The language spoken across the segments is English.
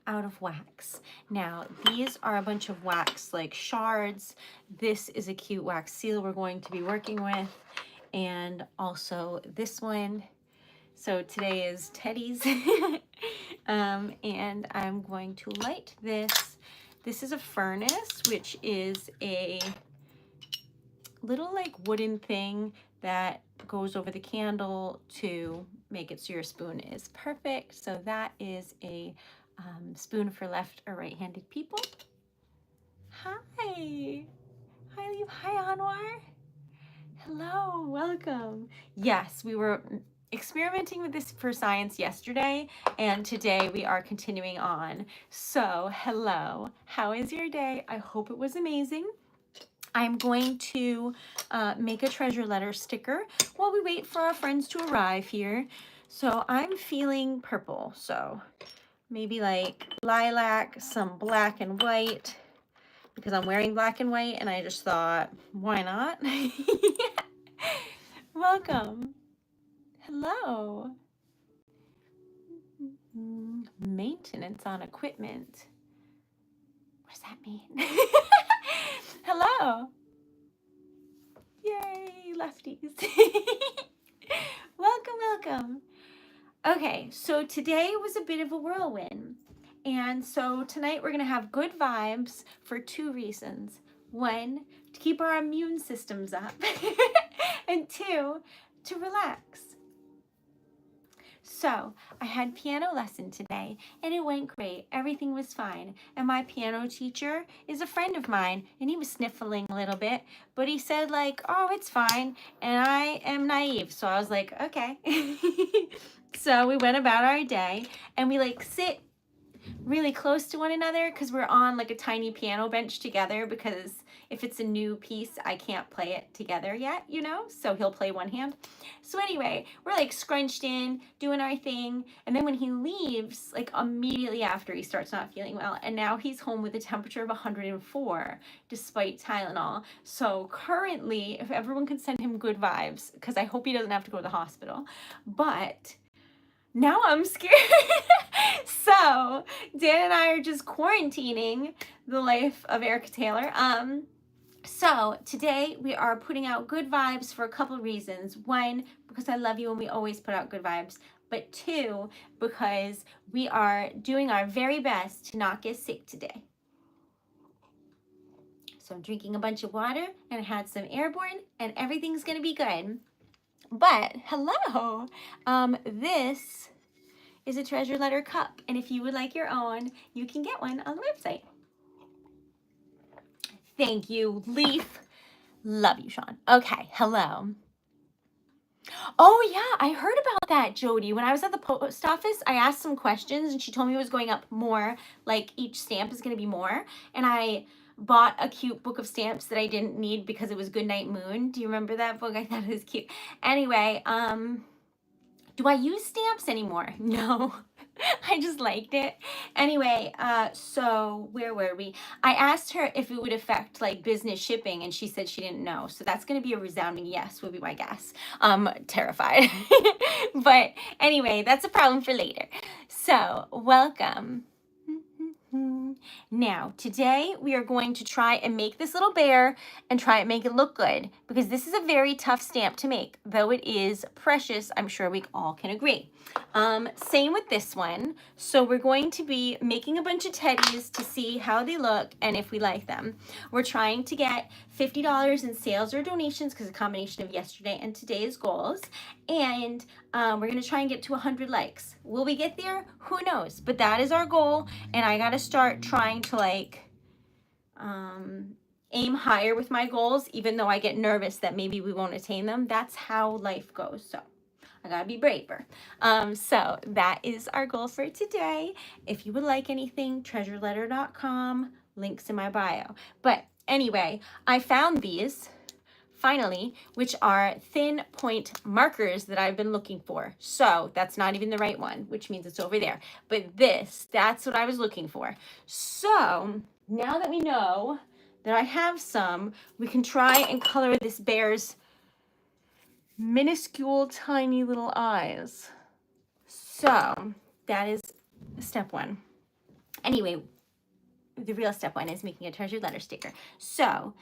out of wax. Now, these are a bunch of wax like shards. This is a cute wax seal we're going to be working with, and also this one. So today is Teddy's. And I'm going to light this. This is a furnace, which is a little like wooden thing that goes over the candle to make it so your spoon is perfect. So that is a spoon for left or right-handed people. Hi. Hi, Leave. Hi, Anwar. Hello, welcome. Yes, we were experimenting with this for science yesterday, and today we are continuing on. So, hello. How is your day? I hope it was amazing. I'm going to make a treasure letter sticker while we wait for our friends to arrive here. So I'm feeling purple, so maybe like lilac, some black and white, because I'm wearing black and white, and I just thought, why not? Welcome. Hello. Maintenance on equipment. What does that mean? Hello. Yay, lefties. Welcome, welcome. Okay, so today was a bit of a whirlwind. And so tonight we're going to have good vibes for two reasons. One, to keep our immune systems up. And two, to relax. So I had piano lesson today and it went great. Everything was fine. And my piano teacher is a friend of mine and he was sniffling a little bit, but he said like, oh, it's fine. And I am naive. So I was like, okay. So we went about our day and we like sit really close to one another because we're on like a tiny piano bench together, because if it's a new piece, I can't play it together yet, you know? So he'll play one hand. So anyway, we're like scrunched in, doing our thing. And then when he leaves, like immediately after, he starts not feeling well. And now he's home with a temperature of 104 despite Tylenol. So currently, if everyone could send him good vibes, because I hope he doesn't have to go to the hospital, but now I'm scared. So Dan and I are just quarantining the life of Erica Taylor. So today we are putting out good vibes for a couple of reasons. One, because I love you and we always put out good vibes. But two, because we are doing our very best to not get sick today. So I'm drinking a bunch of water and I had some airborne and everything's gonna be good. But hello, this is a treasure letter cup, and if you would like your own, you can get one on the website. Thank you, Leaf. Love you, Sean. Okay, hello. Oh yeah, I heard about that, Jody. When I was at the post office, I asked some questions and she told me it was going up more, like each stamp is going to be more, and I bought a cute book of stamps that I didn't need because it was Goodnight Moon. Do you remember that book? I thought it was cute. Anyway, do I use stamps anymore? No. I just liked it. Anyway, so where were we? I asked her if it would affect like business shipping and she said she didn't know. So that's going to be a resounding yes, would be my guess. Terrified. But anyway, that's a problem for later. So welcome. Now, today we are going to try and make this little bear and try and make it look good, because this is a very tough stamp to make, though it is precious. I'm sure we all can agree. Same with this one. So we're going to be making a bunch of teddies to see how they look and if we like them. We're trying to get $50 in sales or donations, because it's a combination of yesterday and today's goals. And we're going to try and get to 100 likes. Will we get there? Who knows? But that is our goal. And I got to start trying to like aim higher with my goals, even though I get nervous that maybe we won't attain them. That's how life goes. So I gotta be braver. So that is our goal for today. If you would like anything, TreasuredLetter.com, links in my bio. But anyway, I found these finally, which are thin point markers that I've been looking for. So that's not even the right one, which means it's over there. But that's what I was looking for. So now that we know that I have some, we can try and color this bear's minuscule, tiny little eyes. So that is step one. Anyway, the real step one is making a treasured letter sticker. So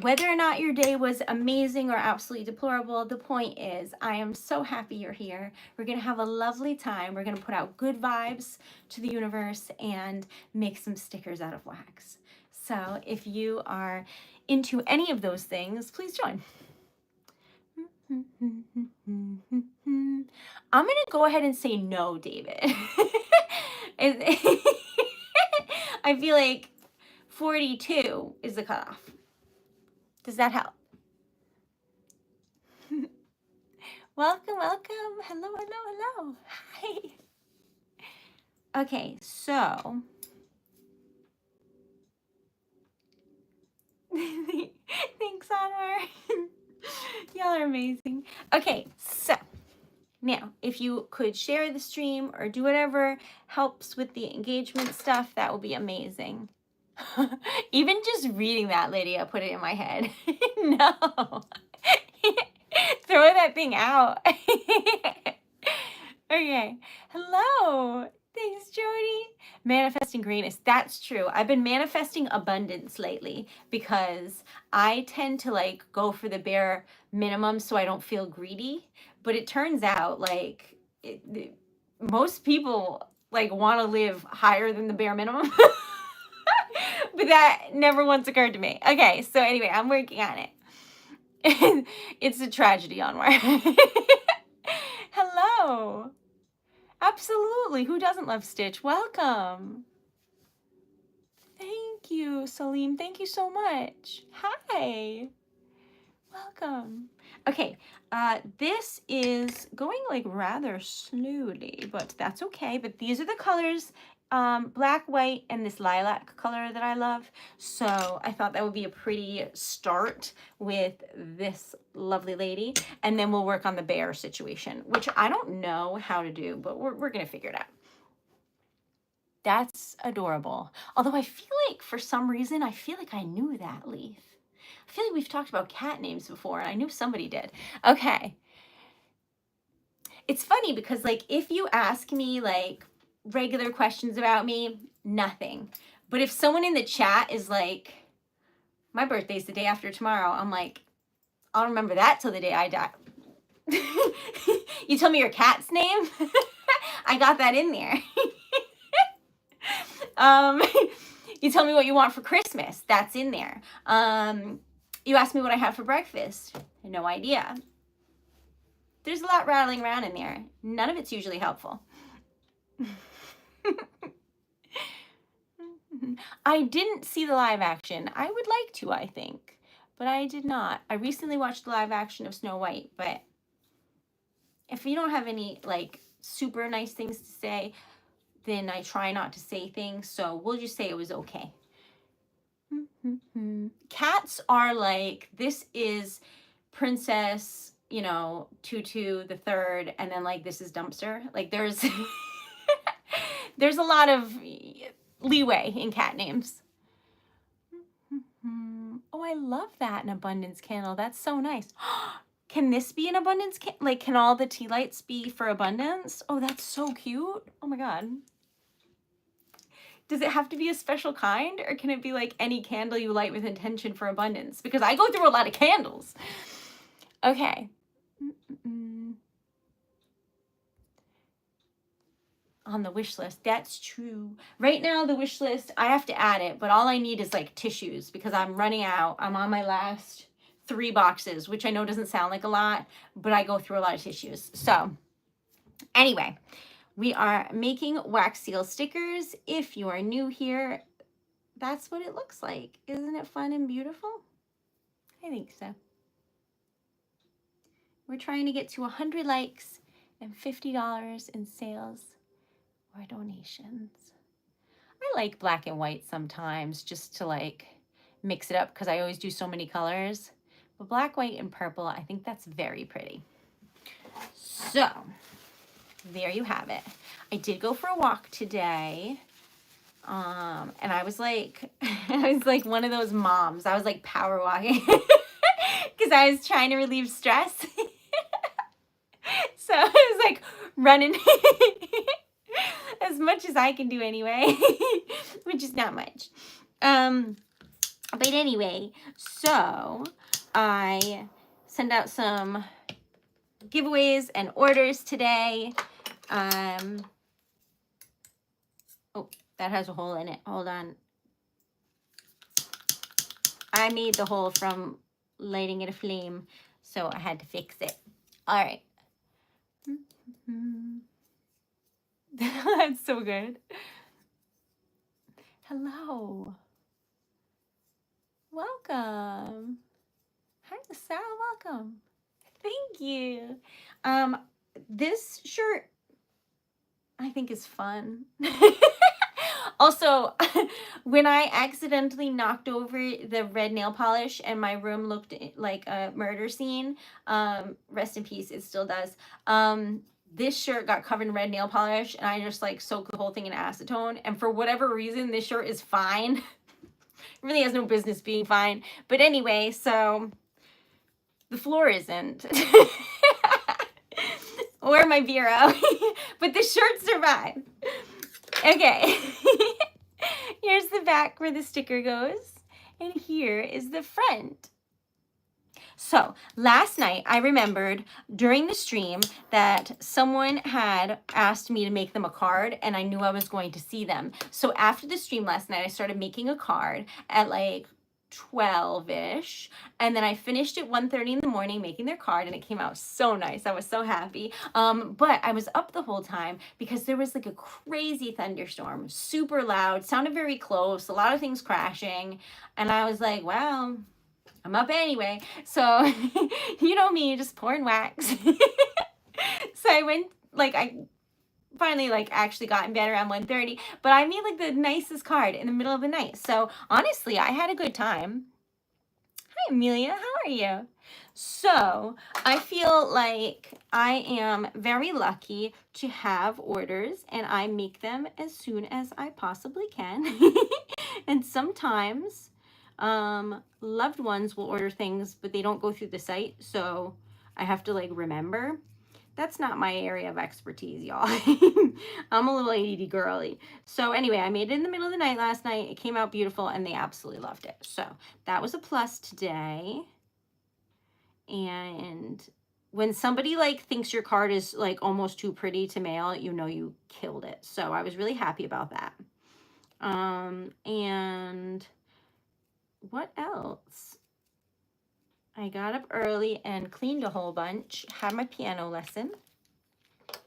whether or not your day was amazing or absolutely deplorable, the point is I am so happy you're here. We're going to have a lovely time. We're going to put out good vibes to the universe and make some stickers out of wax. So if you are into any of those things, please join. I'm going to go ahead and say no, David. I feel like 42 is the cutoff. Does that help? Welcome, welcome. Hello, hello, hello. Hi. Okay, so. Thanks, Anwar. Y'all are amazing. Okay, so. Now, if you could share the stream or do whatever helps with the engagement stuff, that would be amazing. Even just reading that, Lydia, put it in my head. No. Throw that thing out. Okay. Hello. Thanks, Jody. Manifesting greatness. That's true. I've been manifesting abundance lately because I tend to like go for the bare minimum so I don't feel greedy. But it turns out like most people like want to live higher than the bare minimum. But that never once occurred to me. Okay, so anyway, I'm working on it. It's a tragedy, Anwar. Hello. Absolutely. Who doesn't love Stitch? Welcome. Thank you, Salim. Thank you so much. Hi. Welcome. Okay, this is going like rather slowly, but that's okay. But these are the colors, black, white, and this lilac color that I love. So I thought that would be a pretty start with this lovely lady. And then we'll work on the bear situation, which I don't know how to do, but we're going to figure it out. That's adorable. Although I feel like for some reason, I feel like I knew that leaf. I feel like we've talked about cat names before, and I knew somebody did. Okay. It's funny because, like, if you ask me, like, regular questions about me, nothing. But if someone in the chat is like, my birthday's the day after tomorrow, I'm like, I'll remember that till the day I die. You tell me your cat's name? I got that in there. You tell me what you want for Christmas. That's in there. You asked me what I had for breakfast. No idea. There's a lot rattling around in there. None of it's usually helpful. I didn't see the live action. I would like to, I think, but I did not. I recently watched the live action of Snow White, but if you don't have any like super nice things to say, then I try not to say things. So we'll just say it was okay. Cats are like, this is Princess, you know, Tutu the third, and then like this is Dumpster. Like there's there's a lot of leeway in cat names. Oh, I love that, an abundance candle. That's so nice. Can this be an abundance candle? Like, can all the tea lights be for abundance? Oh, that's so cute. Oh my God. Does it have to be a special kind, or can it be like any candle you light with intention for abundance? Because I go through a lot of candles. Okay. On the wish list, that's true. Right now, the wish list, I have to add it, but all I need is like tissues because I'm running out. I'm on my last 3 boxes, which I know doesn't sound like a lot, but I go through a lot of tissues. So anyway, we are making wax seal stickers. If you are new here, that's what it looks like. Isn't it fun and beautiful? I think so. We're trying to get to 100 likes and $50 in sales or donations. I like black and white sometimes just to like mix it up because I always do so many colors. But black, white, and purple, I think that's very pretty. So there you have it. I did go for a walk today. And I was like, one of those moms. I was like power walking because I was trying to relieve stress. So I was like running. as much as I can do anyway, which is not much. But anyway, so I send out some giveaways and orders today. Oh, that has a hole in it. Hold on. I made the hole from lighting it a flame, so I had to fix it. All right. That's so good. Hello. Welcome. Hi, Sarah. Welcome. Thank you. This shirt I think is fun. Also, when I accidentally knocked over the red nail polish and my room looked like a murder scene, rest in peace, it still does. This shirt got covered in red nail polish and I just like soaked the whole thing in acetone. And for whatever reason, this shirt is fine. It really has no business being fine. But anyway, so the floor isn't. Or my bureau. But the shirt survived. Okay. Here's the back where the sticker goes. And here is the front. So last night I remembered during the stream that someone had asked me to make them a card and I knew I was going to see them. So after the stream last night, I started making a card at like 12-ish, and then I finished at 1:30 in the morning making their card, and it came out so nice. I was so happy. But I was up the whole time because there was like a crazy thunderstorm, super loud, sounded very close, a lot of things crashing, and I was like, well, I'm up anyway. So you know me, just pouring wax. So I went, like, I finally like actually got in bed around 1:30, but I made like the nicest card in the middle of the night. So honestly, I had a good time. Hi, Amelia. How are you? So I feel like I am very lucky to have orders and I make them as soon as I possibly can. And sometimes loved ones will order things, but they don't go through the site. So I have to like remember. That's not my area of expertise, y'all. I'm a little ADD girly. So anyway, I made it in the middle of the night last night. It came out beautiful and they absolutely loved it. So that was a plus today. And when somebody like thinks your card is like almost too pretty to mail, you know you killed it. So I was really happy about that. And what else? I got up early and cleaned a whole bunch, had my piano lesson. It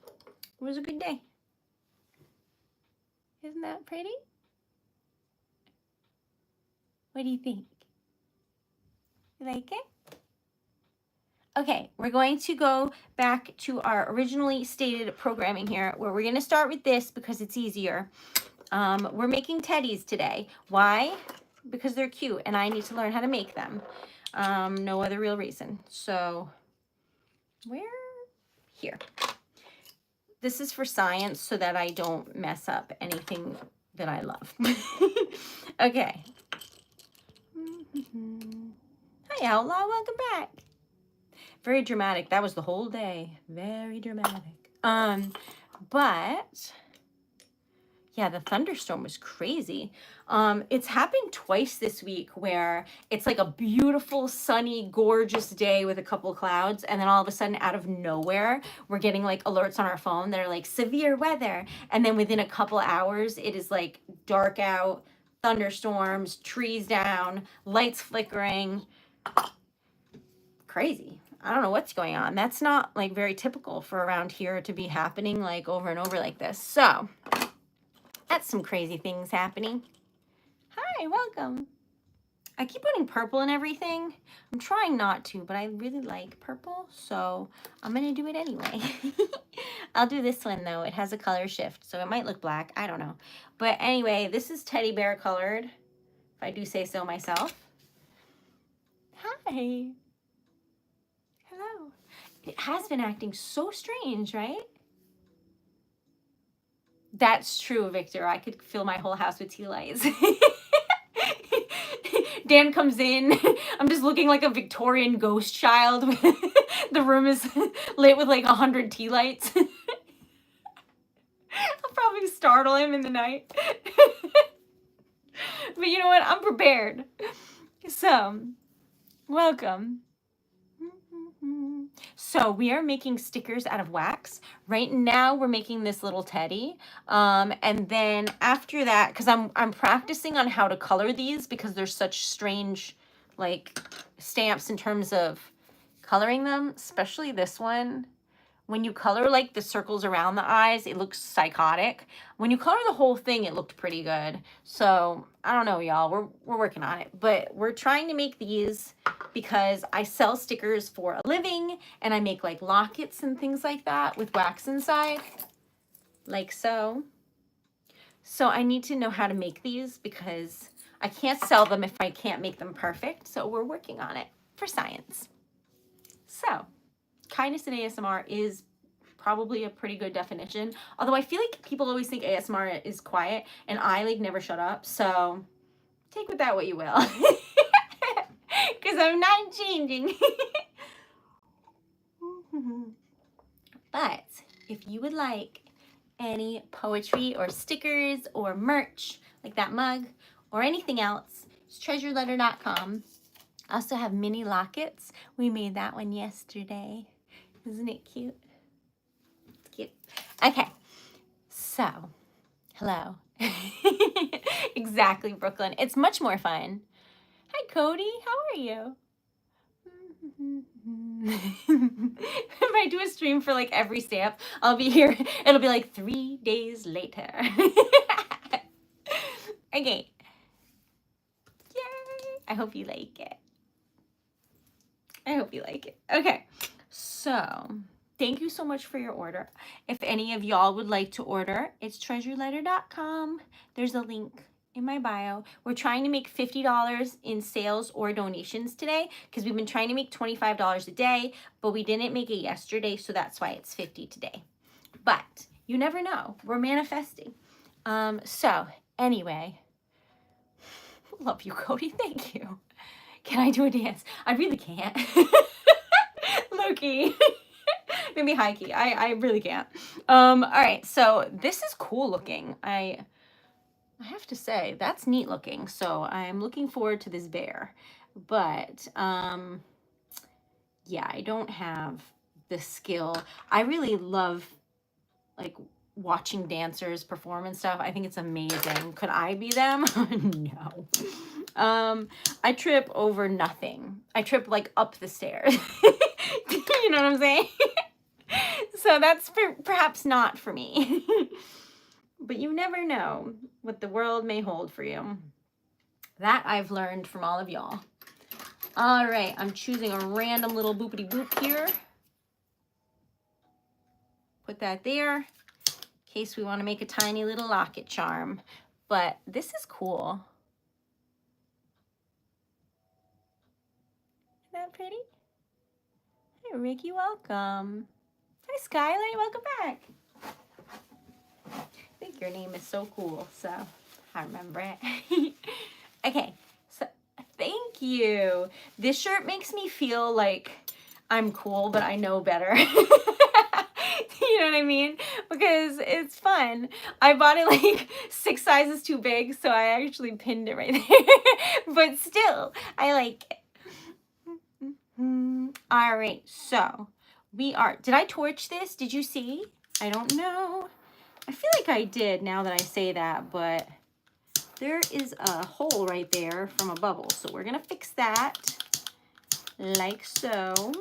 was a good day. Isn't that pretty? What do you think? You like it? Okay, we're going to go back to our originally stated programming here, where we're going to start with this because it's easier. We're making teddies today. Why? Because they're cute and I need to learn how to make them. No other real reason. So where? Here. This is for science so that I don't mess up anything that I love. Okay. Hi, Outlaw. Welcome back. Very dramatic. That was the whole day. Very dramatic. But yeah, the thunderstorm was crazy. It's happened twice this week where it's like a beautiful, sunny, gorgeous day with a couple clouds. And then all of a sudden, out of nowhere, we're getting like alerts on our phone that are like severe weather. And then within a couple hours, it is like dark out, thunderstorms, trees down, lights flickering. Crazy. I don't know what's going on. That's not like very typical for around here to be happening like over and over like this. So that's some crazy things happening. Hi, welcome. I keep putting purple in everything. I'm trying not to, but I really like purple, so I'm going to do it anyway. I'll do this one, though. It has a color shift, so it might look black. I don't know. But anyway, this is teddy bear colored, if I do say so myself. Hi. Hello. It has been acting so strange, right? That's true, Victor. I could fill my whole house with tea lights. Dan comes in. I'm just looking like a Victorian ghost child. The room is lit with like 100 tea lights. I'll probably start startle him in the night. But you know what? I'm prepared. So, welcome. So we are making stickers out of wax. Right now we're making this little teddy. And then after that, because I'm practicing on how to color these because there's such strange like stamps in terms of coloring them, especially this one. When you color like the circles around the eyes, it looks psychotic. When you color the whole thing, it looked pretty good. So I don't know, y'all, we're working on it, but we're trying to make these because I sell stickers for a living and I make like lockets and things like that with wax inside, like so. So I need to know how to make these because I can't sell them if I can't make them perfect. So we're working on it for science. So kindness in ASMR is probably a pretty good definition. Although I feel like people always think ASMR is quiet and I like never shut up. So take with that what you will. Because I'm not changing. But if you would like any poetry or stickers or merch, like that mug or anything else, it's TreasuredLetter.com. I also have mini lockets. We made that one yesterday. Isn't it cute? It's cute. Okay, so hello. Exactly, Brooklyn. It's much more fun. Hi, Cody. How are you? If I do a stream for like every stamp, I'll be here. It'll be like 3 days later. Okay. Yay. I hope you like it. I hope you like it. Okay. So thank you so much for your order. If any of y'all would like to order, it's TreasuredLetter.com. There's a link in my bio. We're trying to make $50 in sales or donations today because we've been trying to make $25 a day, but we didn't make it yesterday, so that's why it's $50 today. But you never know. We're manifesting. So anyway, love you, Cody. Thank you. Can I do a dance? I really can't. Low-key. Maybe high-key. I really can't. All right, so this is cool looking. I have to say, that's neat looking. So I'm looking forward to this bear. But yeah, I don't have the skill. I really love like watching dancers perform and stuff. I think it's amazing. Could I be them? No. I trip over nothing. I trip like up the stairs. You know what I'm saying? So that's perhaps not for me. But you never know what the world may hold for you. That I've learned from all of y'all. All right, I'm choosing a random little boopity boop here. Put that there in case we want to make a tiny little locket charm. But this is cool. Isn't that pretty? Hey, Ricky, welcome. Hi, Skylight, welcome back. I think your name is so cool, so I remember it. Okay, so thank you. This shirt makes me feel like I'm cool, but I know better. You know what I mean? Because it's fun. I bought it like 6 sizes too big, so I actually pinned it right there. But still, I like it. All right, so we are, did I torch this? Did you see? I don't know. I feel like I did now that I say that, but there is a hole right there from a bubble. So we're gonna fix that like so.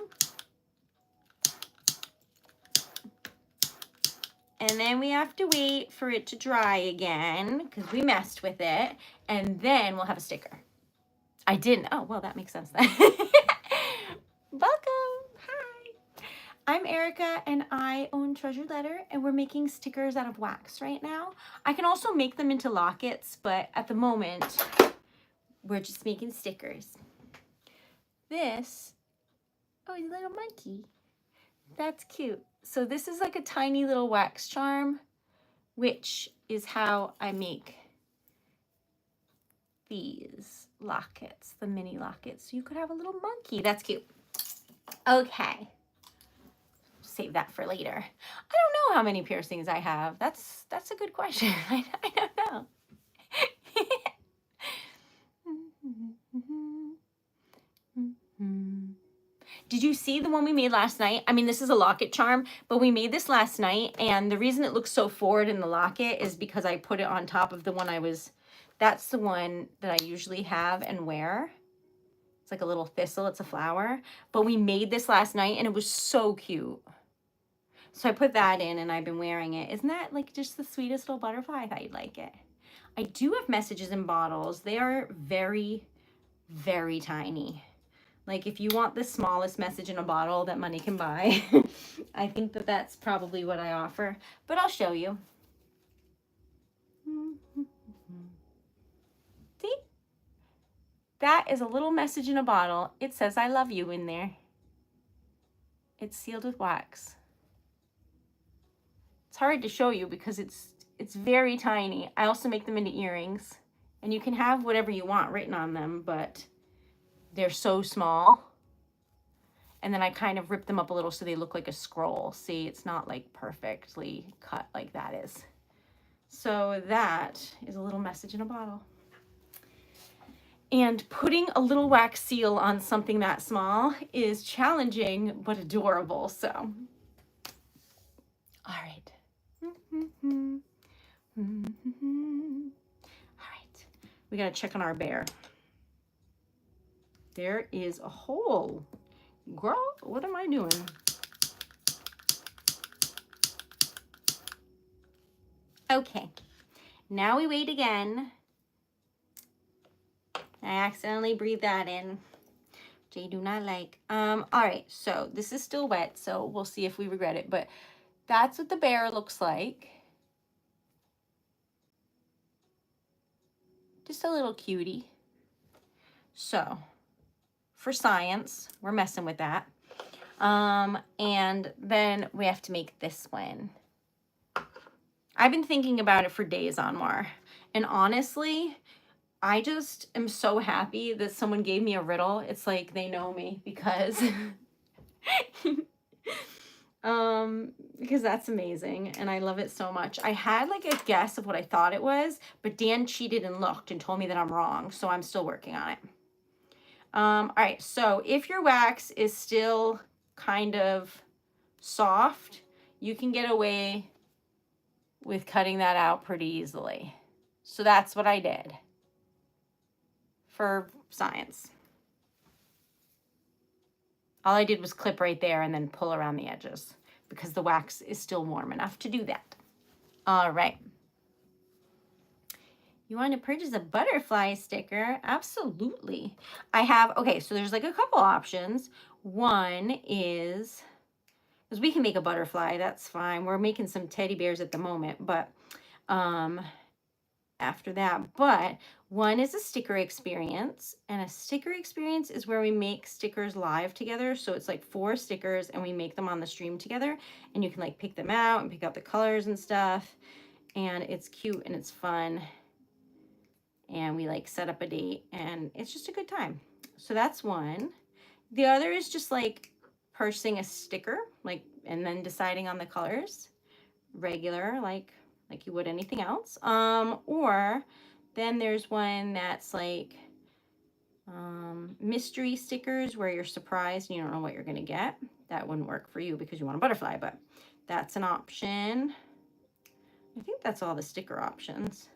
And then we have to wait for it to dry again because we messed with it. And then we'll have a sticker. I didn't. Oh, well, that makes sense then. Welcome. Hi. I'm Erica and I own Treasured Letter and we're making stickers out of wax right now. I can also make them into lockets, but at the moment, we're just making stickers. This, oh, he's a little monkey. That's cute. So this is like a tiny little wax charm, which is how I make these lockets, the mini lockets. So you could have a little monkey. That's cute. Okay. save that for later. I don't know how many piercings I have. That's a good question. I don't know. Did you see the one we made last night? I mean, this is a locket charm, but we made this last night, and the reason it looks so forward in the locket is because I put it on top of the one that's the one that I usually have and wear. It's like a little thistle, it's a flower. But we made this last night, and it was so cute. So I put that in, and I've been wearing it. Isn't that like just the sweetest little butterfly? I thought you'd like it. I do have messages in bottles. They are very, very tiny. Like if you want the smallest message in a bottle that money can buy, I think that that's probably what I offer, but I'll show you. See? That is a little message in a bottle. It says, I love you in there. It's sealed with wax. It's hard to show you because it's very tiny. I also make them into earrings, and you can have whatever you want written on them, but they're so small. And then I kind of rip them up a little so they look like a scroll. See, it's not like perfectly cut like that is. So that is a little message in a bottle. And putting a little wax seal on something that small is challenging but adorable. So, all right. All right. We gotta check on our bear. There is a hole. Girl, what am I doing? Okay, now we wait again. I accidentally breathed that in, which I do not like. All right, so this is still wet, so we'll see if we regret it, but that's what the bear looks like. Just a little cutie. So, for science, we're messing with that. And then we have to make this one. I've been thinking about it for days, Anwar. And honestly, I just am so happy that someone gave me a riddle. It's like they know me because because that's amazing and I love it so much. I had like a guess of what I thought it was, but Dan cheated and looked and told me that I'm wrong, so I'm still working on it. All right, so if your wax is still kind of soft, you can get away with cutting that out pretty easily. So that's what I did for science. All I did was clip right there and then pull around the edges because the wax is still warm enough to do that. All right. You want to purchase a butterfly sticker? Absolutely. I have, okay, so there's like a couple options. One is, because we can make a butterfly, that's fine. We're making some teddy bears at the moment, but after that. But one is a sticker experience, and a sticker experience is where we make stickers live together. So it's like 4 stickers and we make them on the stream together, and you can like pick them out and pick out the colors and stuff. And it's cute and it's fun. And we like set up a date and it's just a good time. So that's one. The other is just like purchasing a sticker, like, and then deciding on the colors, regular, like you would anything else. Or then there's one that's like mystery stickers where you're surprised and you don't know what you're gonna get. That wouldn't work for you because you want a butterfly, but that's an option. I think that's all the sticker options.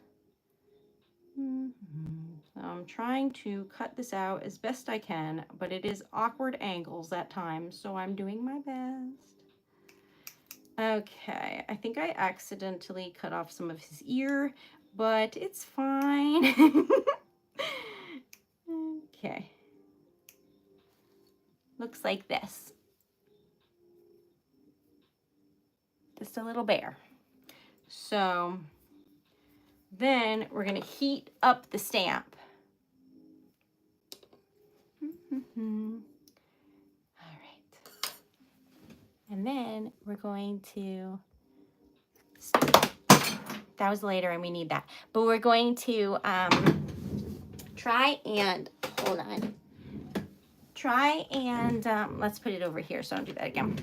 So I'm trying to cut this out as best I can, but it is awkward angles at times, so I'm doing my best. Okay, I think I accidentally cut off some of his ear, but it's fine. Okay. Looks like this. Just a little bear. So then we're going to heat up the stamp. All right. And then we're going to, that was later and we need that, but we're going to try and, hold on. Try and, let's put it over here so I don't do that again.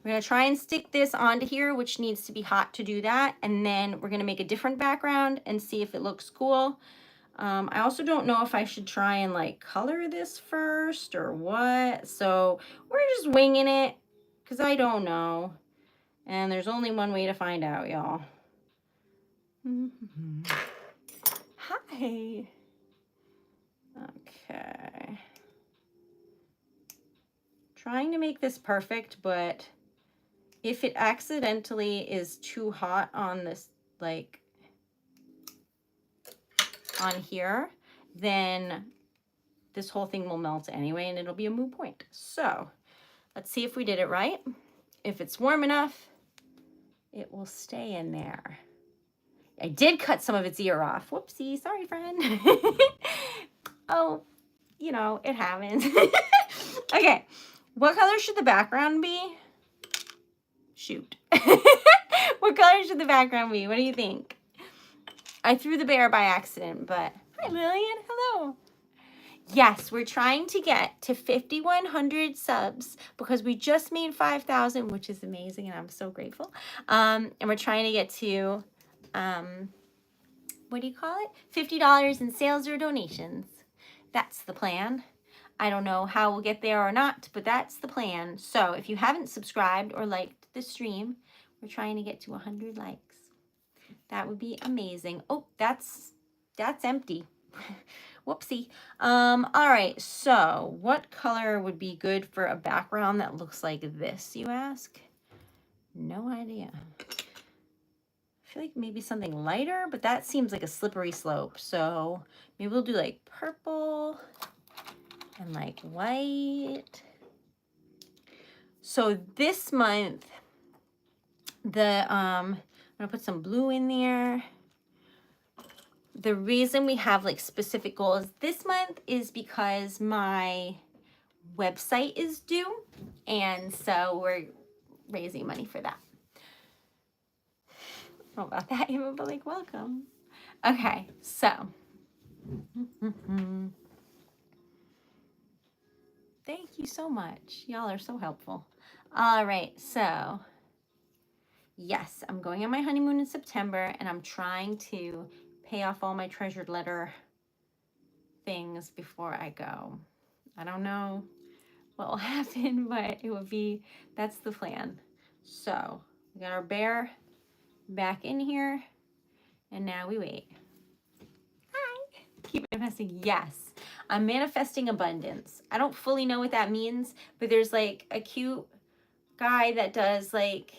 We're We're gonna try and stick this onto here, which needs to be hot to do that. And then we're gonna make a different background and see if it looks cool. I also don't know if I should try and like color this first or what. So we're just winging it because I don't know. And there's only one way to find out, y'all. Hi. Okay. Trying to make this perfect, but if it accidentally is too hot on this, like on here, then this whole thing will melt anyway and it'll be a moot point. So let's see if we did it right. If it's warm enough, it will stay in there. I did cut some of its ear off. Whoopsie, sorry, friend. Oh, you know, it happens. Okay, what color should the background be? Shoot. What color should the background be? What do you think? I threw the bear by accident, but hi, Lillian. Hello. Yes, we're trying to get to 5,100 subs because we just made 5,000, which is amazing, and I'm so grateful. And we're trying to get to, what do you call it? $50 in sales or donations. That's the plan. I don't know how we'll get there or not, but that's the plan. So if you haven't subscribed or liked the stream, we're trying to get to 100 likes. That would be amazing. Oh, that's empty. Whoopsie. All right, so what color would be good for a background that looks like this, you ask? No idea. I feel like maybe something lighter, but that seems like a slippery slope. So maybe we'll do like purple and like white. So this month, I'm gonna put some blue in there. The reason we have like specific goals this month is because my website is due, and so we're raising money for that. I don't know about that even, but like, welcome. Okay, so thank you so much. Y'all are so helpful. All right, so yes, I'm going on my honeymoon in September, and I'm trying to pay off all my treasured letter things before I go. I don't know what will happen, but it would be, that's the plan. So we got our bear back in here, and now we wait. Hi. Keep manifesting. Yes, I'm manifesting abundance. I don't fully know what that means, but there's like a cute guy that does like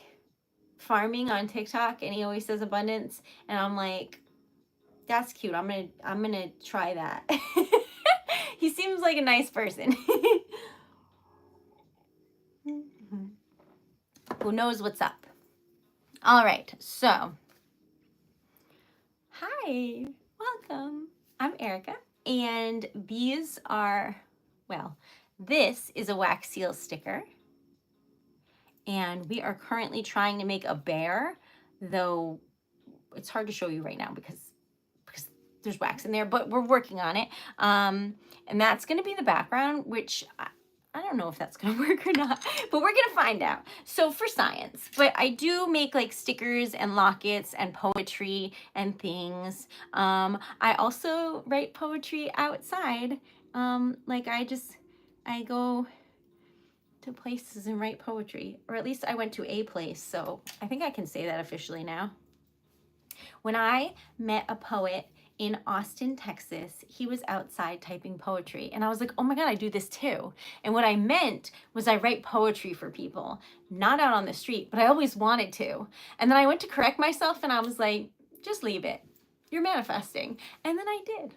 farming on TikTok, and he always says abundance, and I'm like, that's cute. I'm gonna try that. He seems like a nice person. Who knows what's up? All right, so hi, welcome. I'm Erica, and these are, well, this is a wax seal sticker, and we are currently trying to make a bear, though it's hard to show you right now because there's wax in there, but we're working on it. And that's going to be the background, which I don't know if that's going to work or not, but we're going to find out. So for science, but I do make like stickers and lockets and poetry and things. I also write poetry outside. Like I go to places and write poetry, or at least I went to a place. So I think I can say that officially now. When I met a poet in Austin, Texas, he was outside typing poetry. And I was like, oh my God, I do this too. And what I meant was I write poetry for people, not out on the street, but I always wanted to. And then I went to correct myself, and I was like, just leave it. You're manifesting. And then I did.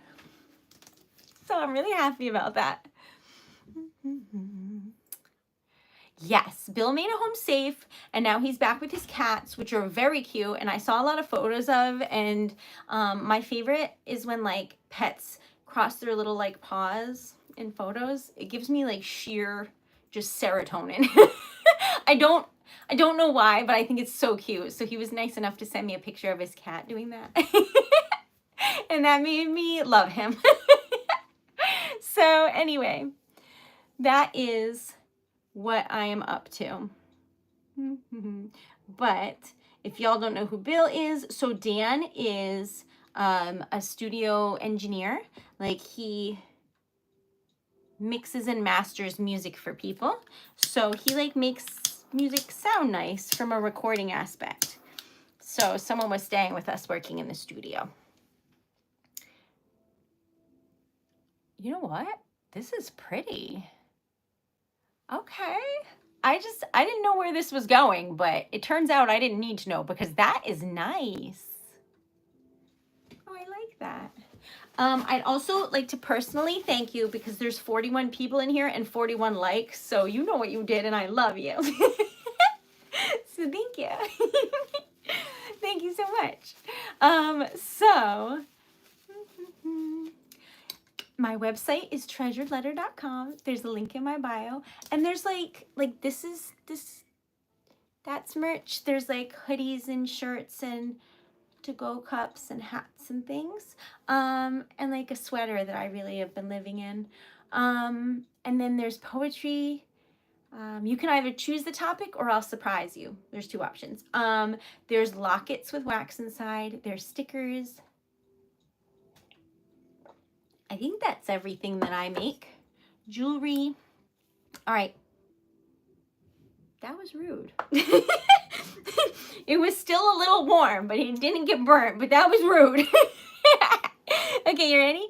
So I'm really happy about that. Yes, Bill made a home safe, and now he's back with his cats, which are very cute, and I saw a lot of photos of, and my favorite is when like pets cross their little like paws in photos. It gives me like sheer just serotonin. I don't know why, but I think it's so cute. So he was nice enough to send me a picture of his cat doing that. And that made me love him. So anyway, that is what I am up to. But if y'all don't know who Bill is, so Dan is a studio engineer. Like he mixes and masters music for people. So he like makes music sound nice from a recording aspect. So someone was staying with us working in the studio. You know what? This is pretty. Okay. I didn't know where this was going, but it turns out I didn't need to know because that is nice. Oh, I like that. I'd also like to personally thank you because there's 41 people in here and 41 likes. So you know what you did and I love you. So thank you. Thank you so much. My website is TreasuredLetter.com. There's a link in my bio. And there's like that's merch. There's like hoodies and shirts and to-go cups and hats and things. And like a sweater that I really have been living in. And then there's poetry. You can either choose the topic or I'll surprise you. There's two options. There's lockets with wax inside. There's stickers. I think that's everything that I make. Jewelry. All right. That was rude. It was still a little warm, but it didn't get burnt, but that was rude. Okay, you ready?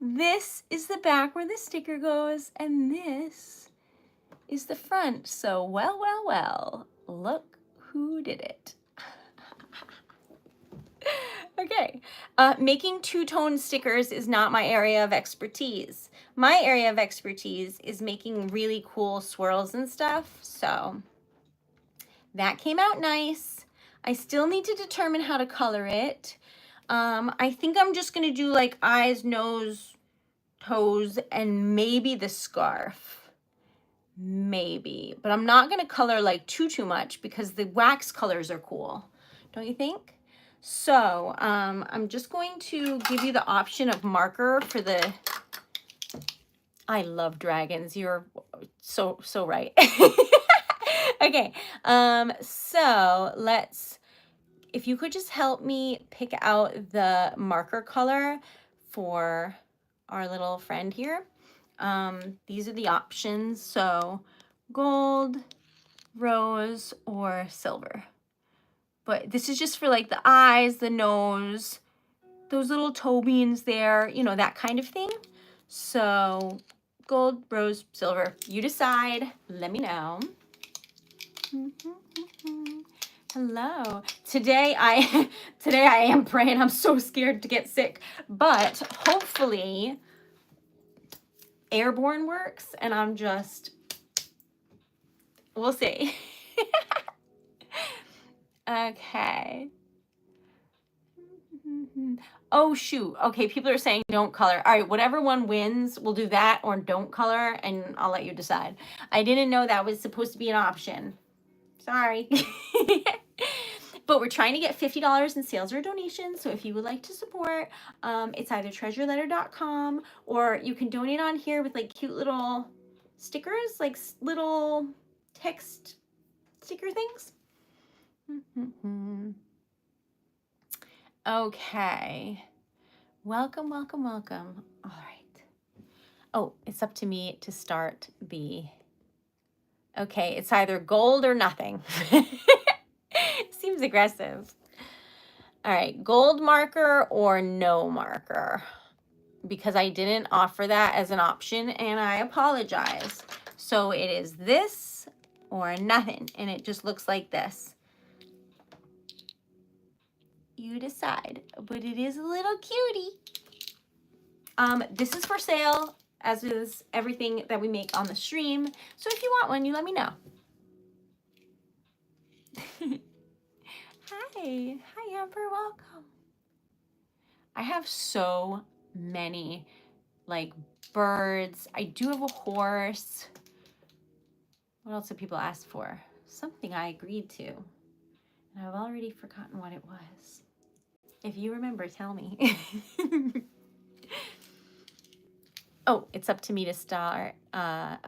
This is the back where the sticker goes, and this is the front. So, well, look who did it. Okay, making two-tone stickers is not my area of expertise. My area of expertise is making really cool swirls and stuff, so that came out nice. I still need to determine how to color it. I think I'm just gonna do like eyes, nose, toes, and maybe the scarf. Maybe, but I'm not gonna color like too much because the wax colors are cool, don't you think? So I'm just going to give you the option of marker for the, I love dragons. You're so right. Okay, so let's, if you could just help me pick out the marker color for our little friend here. These are the options. So gold, rose, or silver. But this is just for like the eyes, the nose, those little toe beans there, you know, that kind of thing. So gold, rose, silver, you decide, let me know. Hello. Today I am praying. I'm so scared to get sick, but hopefully airborne works and I'm just, we'll see. Okay. Oh, shoot. Okay, people are saying don't color. All right, whatever one wins, we'll do that or don't color, and I'll let you decide. I didn't know that was supposed to be an option. Sorry. But we're trying to get $50 in sales or donations, so if you would like to support, it's either TreasuredLetter.com or you can donate on here with like cute little stickers, like little text sticker things. Okay. Welcome. All right. Oh, it's up to me to start the... Okay, it's either gold or nothing. Seems aggressive. All right, gold marker or no marker, because I didn't offer that as an option and I apologize. So it is this or nothing, and it just looks like this. You decide, but it is a little cutie. This is for sale, as is everything that we make on the stream. So if you want one, you let me know. Hi, Amber, welcome. I have so many like birds. I do have a horse. What else have people asked for? Something I agreed to. And I've already forgotten what it was. If you remember, tell me. Oh, it's up to me to start.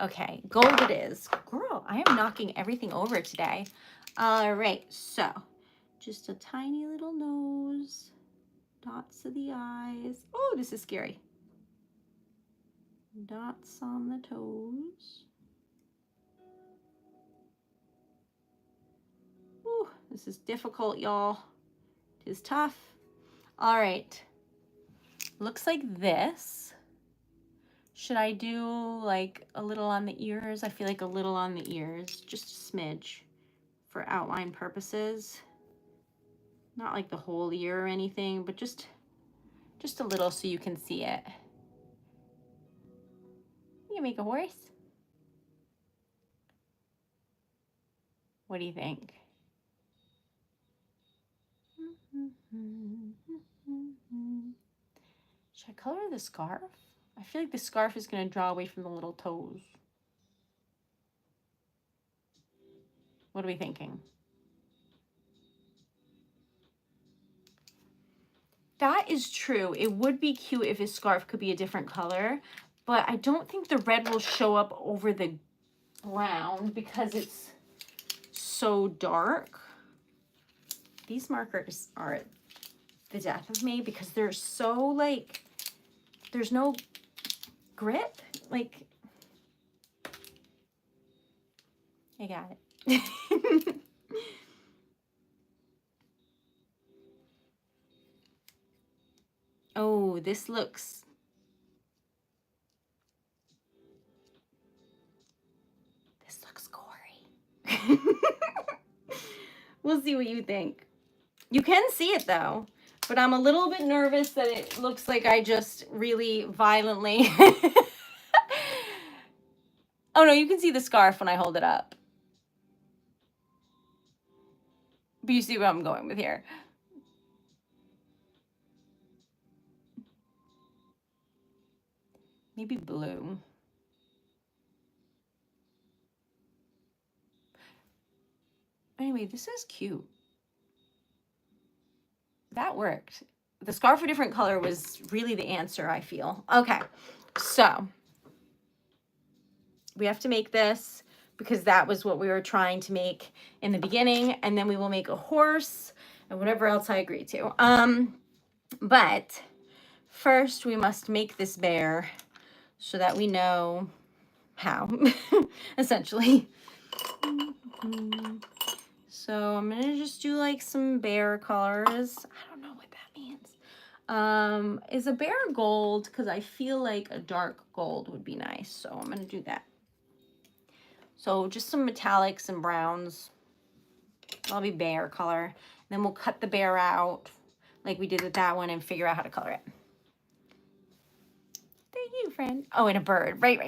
Okay, gold it is. Girl, I am knocking everything over today. All right, so just a tiny little nose, dots of the eyes. Oh, this is scary. Dots on the toes. Ooh, this is difficult, y'all. It is tough. All right, looks like this. Should I do like a little on the ears? I feel like a little on the ears, just a smidge for outline purposes. Not like the whole ear or anything, but just a little so you can see it. You can make a horse. What do you think? Should I color the scarf? I feel like the scarf is going to draw away from the little toes. What are we thinking? That is true. It would be cute if his scarf could be a different color, but I don't think the red will show up over the brown because it's so dark. These markers are the death of me because they're so like, there's no grip. Like, I got it. Oh, this looks gory. We'll see what you think. You can see it though, but I'm a little bit nervous that it looks like I just really violently. Oh no, you can see the scarf when I hold it up. But you see where I'm going with here. Maybe blue. Anyway, this is cute. That worked. The scarf a different color was really the answer, I feel. Okay, so we have to make this because that was what we were trying to make in the beginning, and then we will make a horse and whatever else I agree to. But first we must make this bear so that we know how, essentially. So I'm gonna just do like some bear colors. I don't know what that means. Is a bear gold? Because I feel like a dark gold would be nice. So I'm gonna do that. So just some metallics and browns. That'll be bear color. Then we'll cut the bear out like we did with that one and figure out how to color it. Thank you, friend. Oh, and a bird. Right.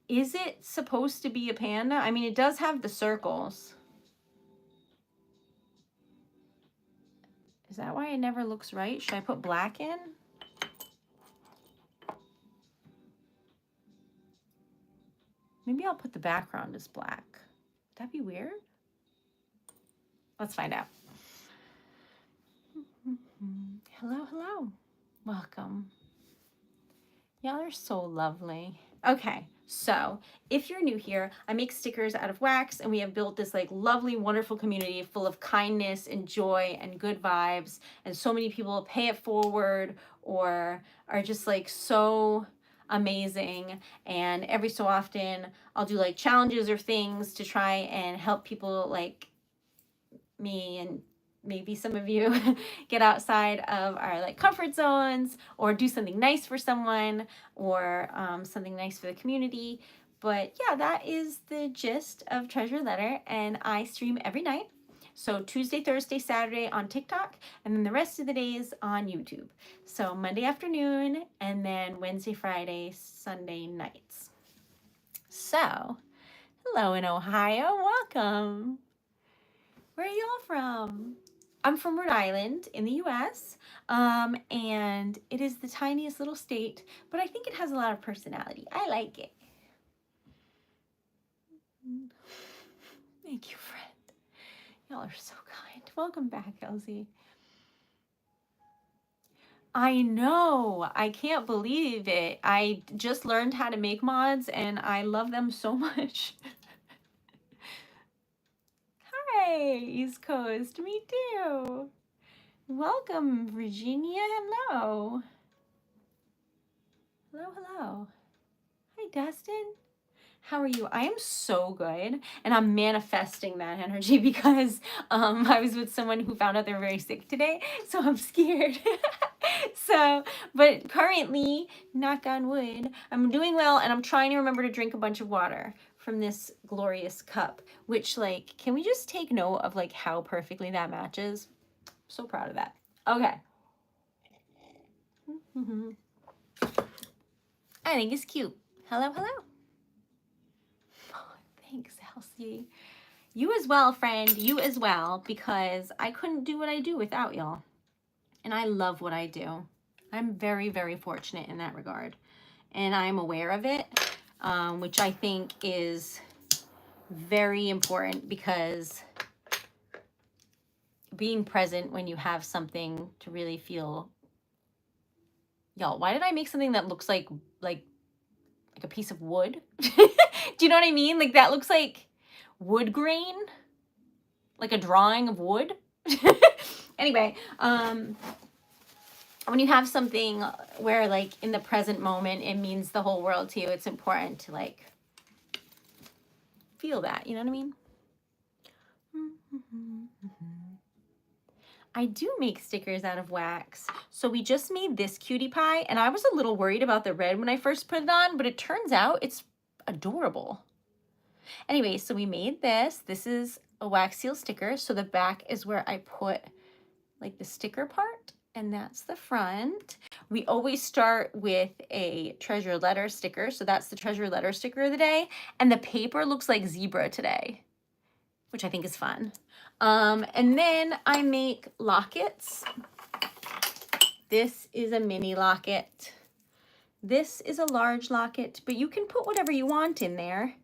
Is it supposed to be a panda? I mean, it does have the circles. Is that why it never looks right? Should I put black in? Maybe I'll put the background as black. Would that be weird? Let's find out. Hello. Welcome. Y'all are so lovely. Okay, so if you're new here, I make stickers out of wax, and we have built this like lovely, wonderful community full of kindness and joy and good vibes. And so many people pay it forward or are just like so amazing. And every so often I'll do like challenges or things to try and help people like me and maybe some of you get outside of our like comfort zones or do something nice for someone or something nice for the community. But yeah, that is the gist of Treasured Letter, and I stream every night. So Tuesday, Thursday, Saturday on TikTok, and then the rest of the days on YouTube. So Monday afternoon, and then Wednesday, Friday, Sunday nights. So, hello in Ohio, welcome. Where are y'all from? I'm from Rhode Island in the US, and it is the tiniest little state, but I think it has a lot of personality. I like it. Thank you, friend. Y'all are so kind. Welcome back, Elsie. I know. I can't believe it. I just learned how to make mods and I love them so much. Hi, East Coast. Me too. Welcome, Virginia. Hello. Hello, hello. Hi, Dustin. How are you? I am so good, and I'm manifesting that energy because I was with someone who found out they were very sick today, so I'm scared. So, but currently, knock on wood, I'm doing well, and I'm trying to remember to drink a bunch of water from this glorious cup, which, like, can we just take note of, like, how perfectly that matches? So proud of that. Okay. I think it's cute. Hello, hello. Thanks, Elsie. You as well, friend. You as well, because I couldn't do what I do without y'all. And I love what I do. I'm very, very fortunate in that regard. And I'm aware of it, which I think is very important because being present when you have something to really feel. Y'all, why did I make something that looks like a piece of wood? Do you know what I mean? Like that looks like wood grain, like a drawing of wood. Anyway, when you have something where like in the present moment it means the whole world to you, it's important to like feel that, you know what I mean? I do make stickers out of wax. So we just made this cutie pie and I was a little worried about the red when I first put it on, but it turns out it's adorable. Anyway, so we made this. This is a wax seal sticker. So the back is where I put like the sticker part and that's the front. We always start with a treasure letter sticker. So that's the treasure letter sticker of the day. And the paper looks like zebra today, which I think is fun. And then I make lockets. This is a mini locket. This is a large locket, but you can put whatever you want in there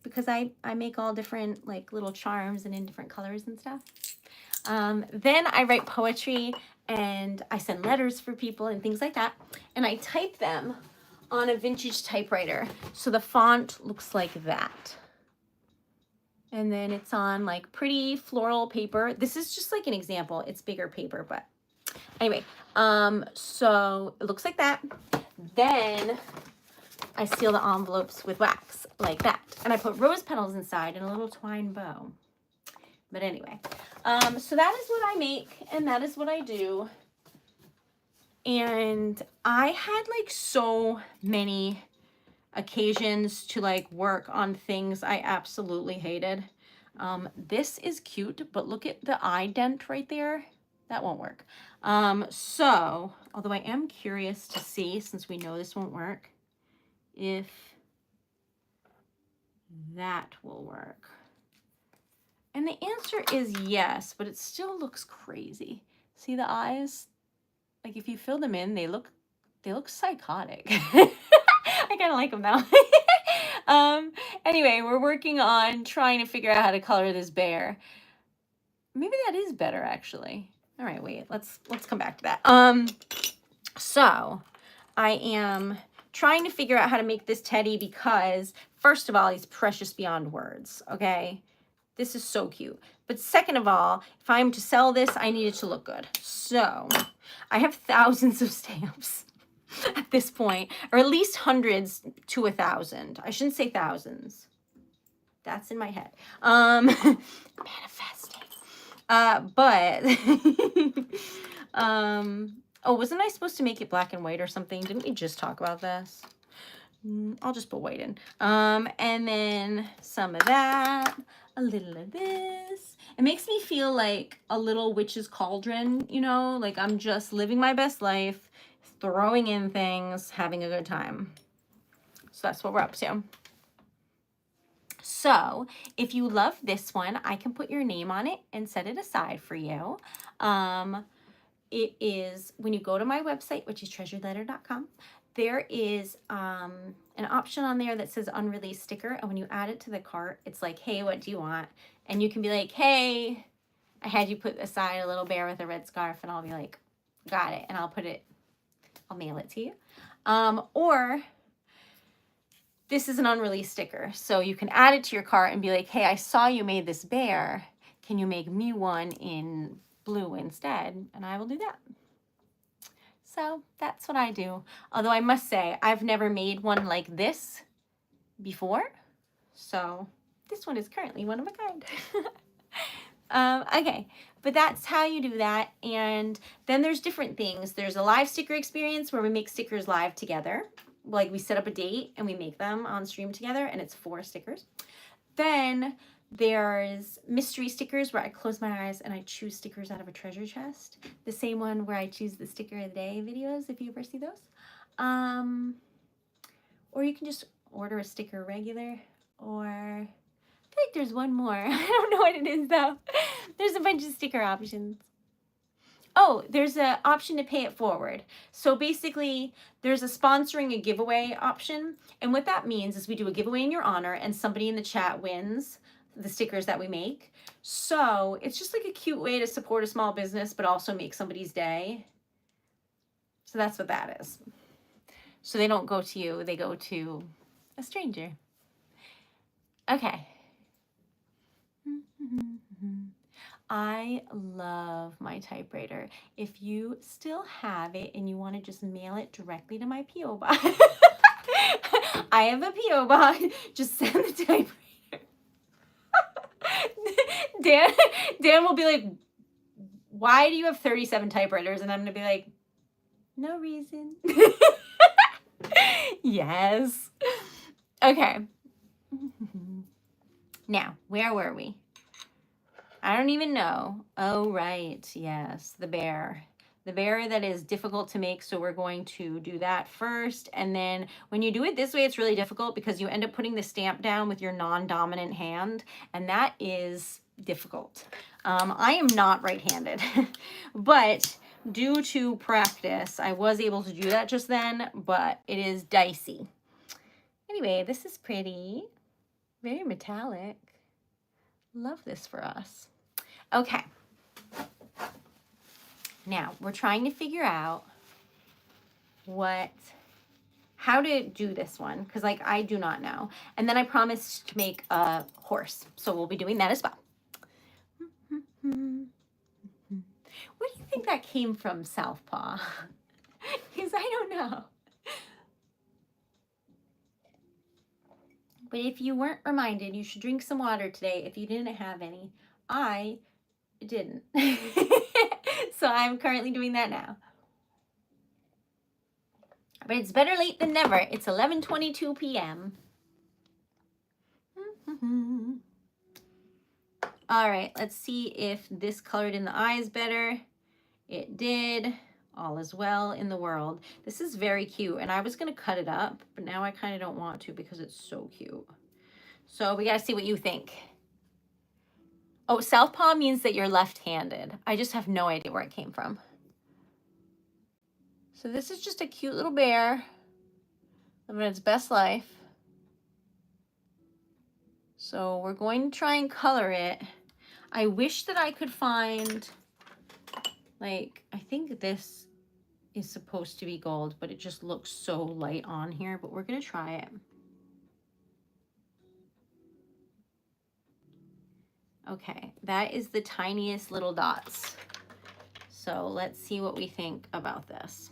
because I make all different like little charms and in different colors and stuff. Then I write poetry and I send letters for people and things like that. And I type them on a vintage typewriter. So the font looks like that. And then it's on like pretty floral paper. This is just like an example. It's bigger paper, but anyway, so it looks like that. Then I seal the envelopes with wax like that. And I put rose petals inside and a little twine bow. But anyway, so that is what I make and that is what I do. And I had like so many occasions to like work on things I absolutely hated. This is cute, but look at the eye dent right there. That won't work. So, although I am curious to see, since we know this won't work, if that will work. And the answer is yes, but it still looks crazy. See the eyes? Like if you fill them in, they look psychotic. I kind of like them though. Anyway, we're working on trying to figure out how to color this bear. Maybe that is better actually. All right, wait, let's come back to that. So I am trying to figure out how to make this teddy because first of all, he's precious beyond words, okay? This is so cute. But second of all, if I'm to sell this, I need it to look good. So I have thousands of stamps at this point, or at least hundreds to 1,000. I shouldn't say thousands. That's in my head. Manifesting. Oh, wasn't I supposed to make it black and white or something? Didn't we just talk about this? I'll just put white in. And then some of that, a little of this. It makes me feel like a little witch's cauldron, you know, like I'm just living my best life, throwing in things, having a good time. So that's what we're up to. So if you love this one, I can put your name on it and set it aside for you. It is when you go to my website, which is TreasuredLetter.com, there is an option on there that says unreleased sticker. And when you add it to the cart, it's like, hey, what do you want? And you can be like, hey, I had you put aside a little bear with a red scarf. And I'll be like, got it. And I'll mail it to you. Or this is an unreleased sticker. So you can add it to your cart and be like, hey, I saw you made this bear. Can you make me one in blue instead? And I will do that. So that's what I do. Although I must say, I've never made one like this before. So this one is currently one of a kind. Okay, but that's how you do that. And then there's different things. There's a live sticker experience where we make stickers live together. Like we set up a date and we make them on stream together, and it's 4 stickers. Then there's mystery stickers where I close my eyes and I choose stickers out of a treasure chest. The same one where I choose the sticker of the day videos, if you ever see those. Or you can just order a sticker regular, or I feel like there's one more. I don't know what it is though. There's a bunch of sticker options. Oh, there's an option to pay it forward. So basically, there's a sponsoring a giveaway option. And what that means is we do a giveaway in your honor and somebody in the chat wins the stickers that we make. So it's just like a cute way to support a small business, but also make somebody's day. So that's what that is. So they don't go to you, they go to a stranger. Okay. I love my typewriter. If you still have it and you want to just mail it directly to my P.O. box, I have a P.O. box. Just send the typewriter. Dan will be like, why do you have 37 typewriters? And I'm going to be like, no reason. Yes. Okay. Now, where were we? I don't even know. Oh, right. Yes, the bear. The bear that is difficult to make, so we're going to do that first. And then when you do it this way, it's really difficult because you end up putting the stamp down with your non-dominant hand, and that is difficult. I am not right-handed, but due to practice, I was able to do that just then, but it is dicey. Anyway, this is pretty. Very metallic. Love this for us. Okay. Now, we're trying to figure out how to do this one, because like I do not know. And then I promised to make a horse, so we'll be doing that as well. Where do you think that came from, Southpaw? Because I don't know. But if you weren't reminded, you should drink some water today if you didn't have any. I didn't. So I'm currently doing that now. But it's better late than never. It's 11:22 p.m. All right, let's see if this colored in the eyes better. It did. All is well in the world. This is very cute, and I was going to cut it up, but now I kind of don't want to because it's so cute. So we got to see what you think. Oh, southpaw means that you're left-handed. I just have no idea where it came from. So this is just a cute little bear living its best life. So we're going to try and color it. I wish that I could find, like, I think this is supposed to be gold, but it just looks so light on here, but we're going to try it. Okay, that is the tiniest little dots. So let's see what we think about this.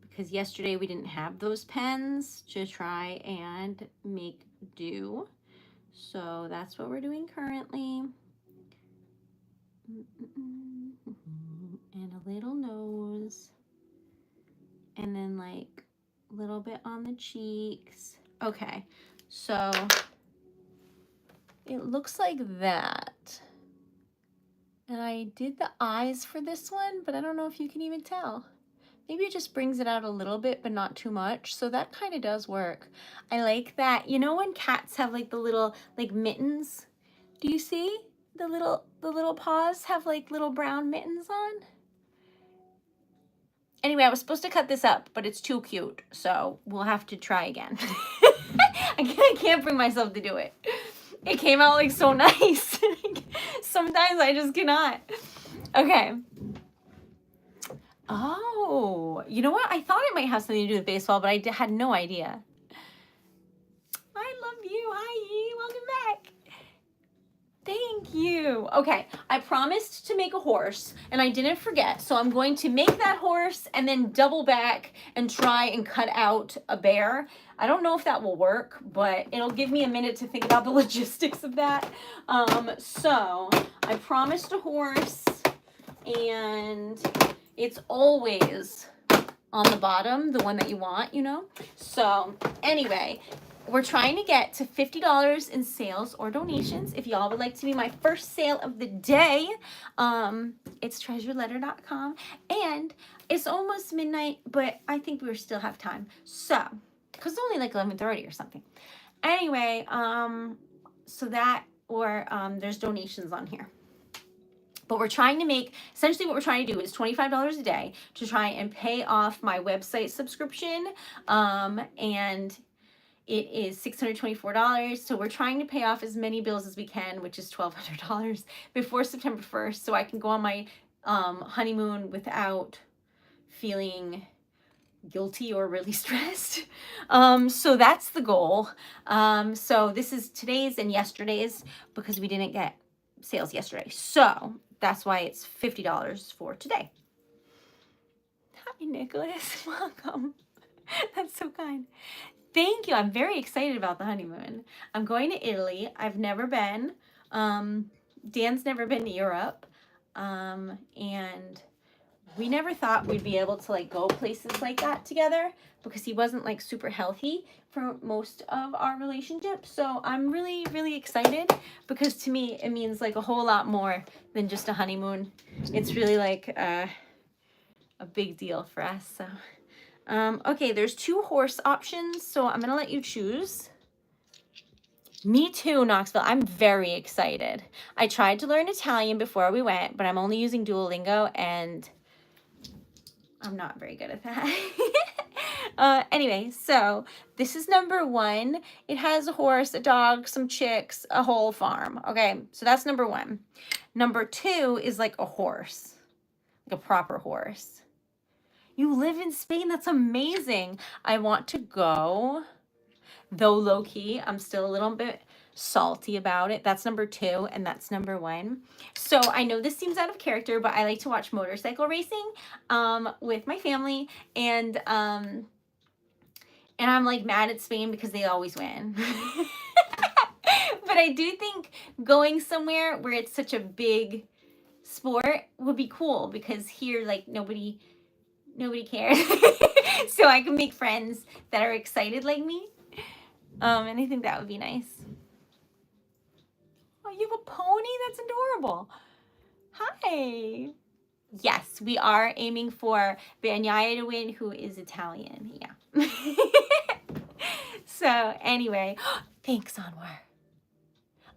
Because yesterday we didn't have those pens to try and make do. So that's what we're doing currently. And a little nose. And then like a little bit on the cheeks. Okay, so it looks like that. And I did the eyes for this one, but I don't know if you can even tell. Maybe it just brings it out a little bit, but not too much. So that kind of does work. I like that. You know when cats have like the little like mittens? Do you see? The little paws have like little brown mittens on. Anyway, I was supposed to cut this up, but it's too cute. So we'll have to try again. I can't bring myself to do it. It came out like so nice. Sometimes I just cannot. Okay. Oh, you know what? I thought it might have something to do with baseball, but I had no idea. I love you. Hi, Yi. Welcome back. Thank you. Okay, I promised to make a horse, and I didn't forget. So I'm going to make that horse and then double back and try and cut out a bear. I don't know if that will work, but it'll give me a minute to think about the logistics of that. So I promised a horse, and it's always on the bottom, the one that you want, you know? So anyway, we're trying to get to $50 in sales or donations. If y'all would like to be my first sale of the day, it's TreasuredLetter.com. And it's almost midnight, but I think we still have time. So, because it's only like 11:30 or something. Anyway, so that, or there's donations on here. But we're trying to make, essentially what we're trying to do is $25 a day to try and pay off my website subscription. And it is $624. So we're trying to pay off as many bills as we can, which is $1,200 before September 1st. So I can go on my honeymoon without feeling guilty or really stressed. So that's the goal. So this is today's and yesterday's because we didn't get sales yesterday. So that's why it's $50 for today. Hi, Nicholas. Welcome. That's so kind. Thank you. I'm very excited about the honeymoon. I'm going to Italy. I've never been. Dan's never been to Europe. And we never thought we'd be able to like go places like that together because he wasn't like super healthy for most of our relationship. So I'm really, really excited because to me, it means like a whole lot more than just a honeymoon. It's really like a big deal for us. So, okay, there's 2 horse options. So I'm going to let you choose. Me too, Knoxville. I'm very excited. I tried to learn Italian before we went, but I'm only using Duolingo and I'm not very good at that. Anyway, so this is number 1. It has a horse, a dog, some chicks, a whole farm. Okay, so that's number 1. Number 2 is like a horse, like a proper horse. You live in Spain? That's amazing. I want to go, though low-key, I'm still a little bit salty about it. That's number 2, and that's number 1. So I know this seems out of character, but I like to watch motorcycle racing with my family, and I'm like mad at Spain because they always win. But I do think going somewhere where it's such a big sport would be cool because here like nobody cares. So I can make friends that are excited like me. And I think that would be nice. Oh, you have a pony? That's adorable. Hi. Yes, we are aiming for Bagnaia to win, who is Italian. Yeah. So anyway, thanks, Anwar.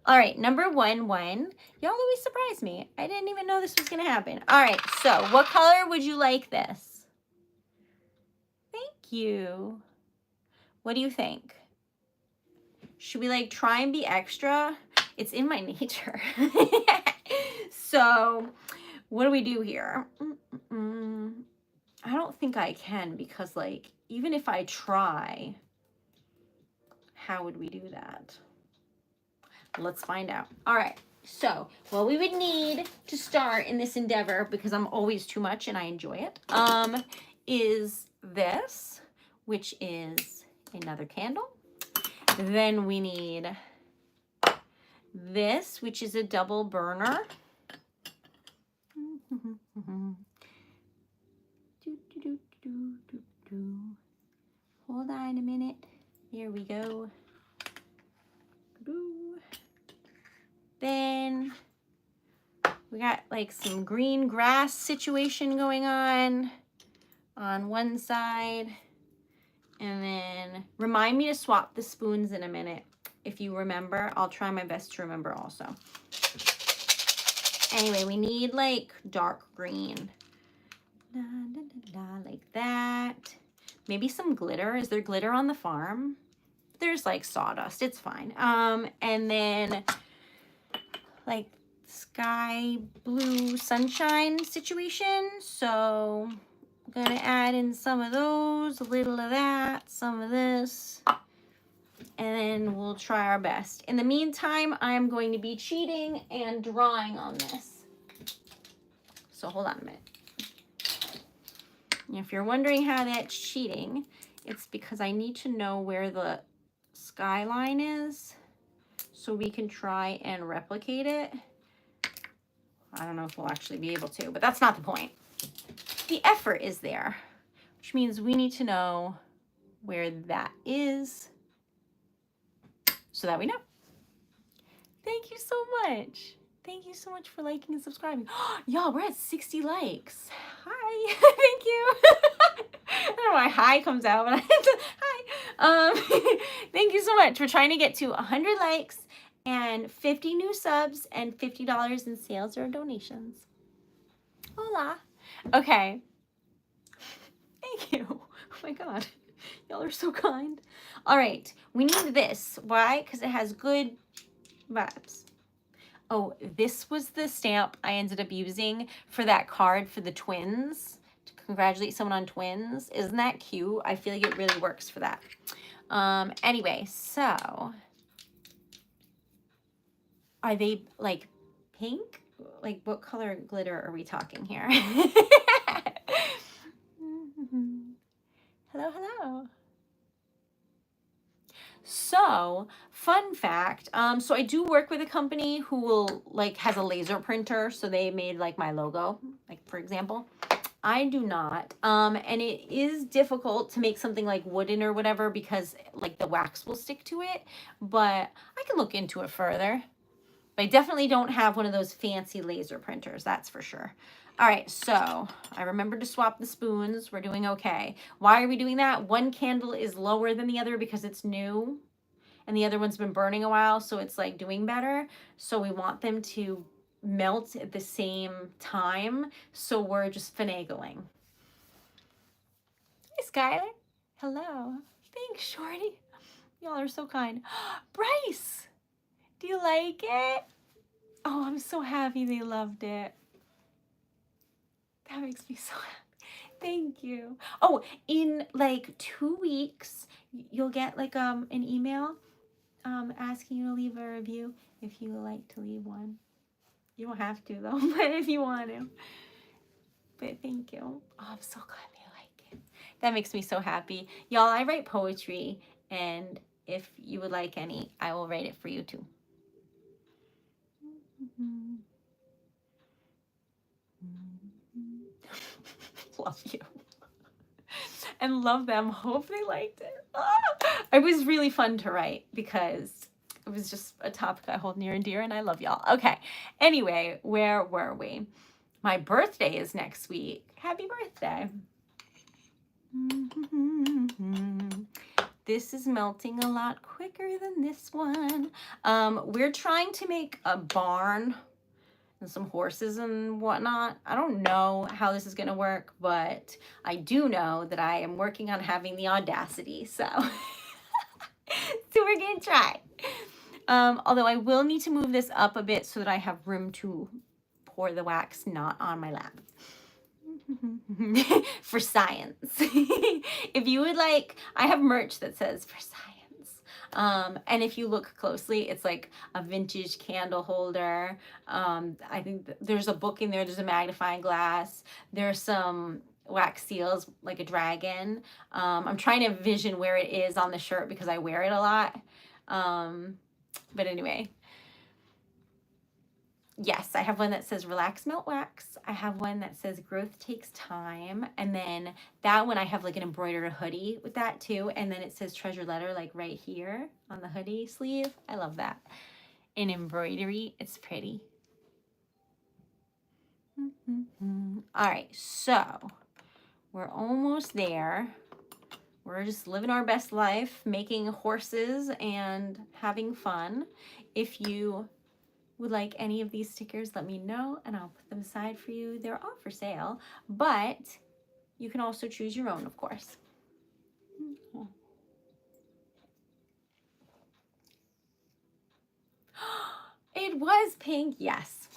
All right, number 1. Y'all always surprise me. I didn't even know this was going to happen. All right, so what color would you like this? Thank you. What do you think? Should we like try and be extra? It's in my nature. So what do we do here? I don't think I can because like, even if I try, how would we do that? Let's find out. All right. So what we would need to start in this endeavor, because I'm always too much and I enjoy it, is this, which is another candle. Then we need this, which is a double burner. Hold on a minute. Here we go. Then we got like some green grass situation going on one side. And then remind me to swap the spoons in a minute. If you remember, I'll try my best to remember also. Anyway, we need like dark green. Like that. Maybe some glitter. Is there glitter on the farm? There's like sawdust. It's fine. And then like sky blue sunshine situation. So gonna add in some of those, a little of that, some of this, and then we'll try our best. In the meantime, I'm going to be cheating and drawing on this. So hold on a minute. If you're wondering how that's cheating, it's because I need to know where the skyline is so we can try and replicate it. I don't know if we'll actually be able to, but that's not the point. The effort is there, which means we need to know where that is so that we know. Thank you so much. Thank you so much for liking and subscribing. Y'all, we're at 60 likes. Hi. Thank you. I don't know why hi comes out, but I have to, hi. Thank you so much. We're trying to get to 100 likes and 50 new subs and $50 in sales or donations. Hola. Okay. Thank you. Oh my God. Y'all are so kind. All right. We need this. Why? Because it has good vibes. Oh, this was the stamp I ended up using for that card for the twins, to congratulate someone on twins. Isn't that cute? I feel like it really works for that. Anyway, so are they like pink? Like what color glitter are we talking here? Hello, hello. So, fun fact, so I do work with a company who will like has a laser printer, so they made like my logo, like for example. I do not, and it is difficult to make something like wooden or whatever because like the wax will stick to it, but I can look into it further. But I definitely don't have one of those fancy laser printers, that's for sure. All right, so I remembered to swap the spoons. We're doing okay. Why are we doing that? One candle is lower than the other because it's new, and the other one's been burning a while, so it's like doing better. So we want them to melt at the same time, so we're just finagling. Hey, Skylar. Hello. Thanks, Shorty. Y'all are so kind. Bryce, do you like it? Oh, I'm so happy they loved it. That makes me so happy. Thank you. Oh, in like 2 weeks, you'll get like an email asking you to leave a review if you would like to leave one. You don't have to though, but if you want to. But thank you. Oh, I'm so glad they like it. That makes me so happy. Y'all, I write poetry, and if you would like any, I will write it for you too. Love you. And love them. Hope they liked it. It was really fun to write because it was just a topic I hold near and dear, and I love y'all. Okay. Anyway, where were we? My birthday is next week. Happy birthday. This is melting a lot quicker than this one. We're trying to make a barn and some horses and whatnot. I don't know how this is going to work, but I do know that I am working on having the audacity. So, so we're going to try. Although I will need to move this up a bit so that I have room to pour the wax not on my lap. For science. If you would like, I have merch that says for science. And if you look closely, it's like a vintage candle holder. I think there's a book in there. There's a magnifying glass. There's some wax seals, like a dragon. I'm trying to envision where it is on the shirt because I wear it a lot. But anyway. Yes, I have one that says relax, melt, wax. I have one that says growth takes time. And then that one I have like an embroidered hoodie with that too. And then it says treasured letter like right here on the hoodie sleeve. I love that. In embroidery, it's pretty. All right, so we're almost there. We're just living our best life, making horses and having fun. If you would like any of these stickers, let me know and I'll put them aside for you. They're all for sale, but you can also choose your own, of course. It was pink, yes.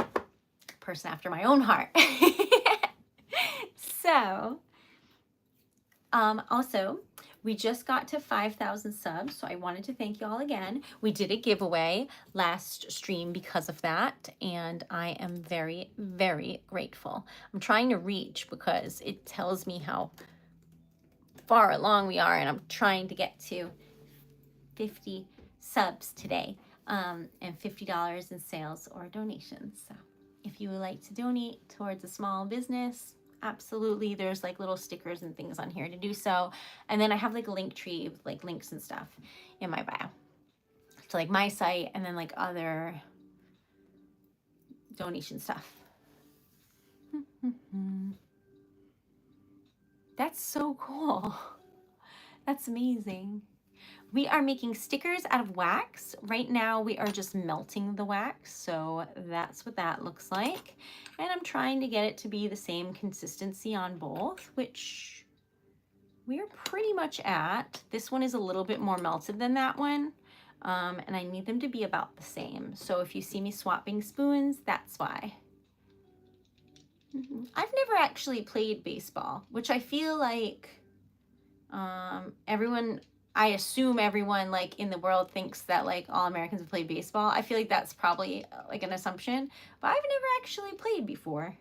Person after my own heart. So Also, we just got to 5,000 subs, so I wanted to thank you all again. We did a giveaway last stream because of that, and I am very, very grateful. I'm trying to reach because it tells me how far along we are, and I'm trying to get to 50 subs today, and $50 in sales or donations. So if you would like to donate towards a small business, absolutely, there's like little stickers and things on here to do so. And then I have like a link tree with like links and stuff in my bio to like my site and then like other donation stuff. That's so cool. That's amazing. We are making stickers out of wax. Right now we are just melting the wax, so that's what that looks like. And I'm trying to get it to be the same consistency on both, which we're pretty much at. This one is a little bit more melted than that one, and I need them to be about the same. So if you see me swapping spoons, that's why. I've never actually played baseball, which I feel like I assume everyone like in the world thinks that like all Americans have played baseball. I feel like that's probably like an assumption, but I've never actually played before.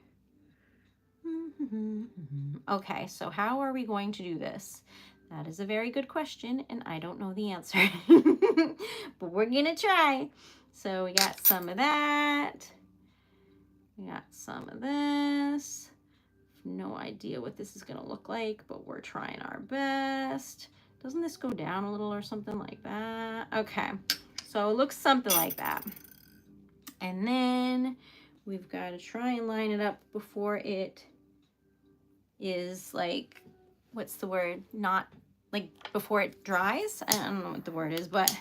Okay, so how are we going to do this? That is a very good question, and I don't know the answer, but we're gonna try. So we got some of that. We got some of this. No idea what this is gonna look like, but we're trying our best. Doesn't this go down a little or something like that? Okay, so it looks something like that. And then we've got to try and line it up before it is like, what's the word? Not like before it dries. I don't know what the word is, but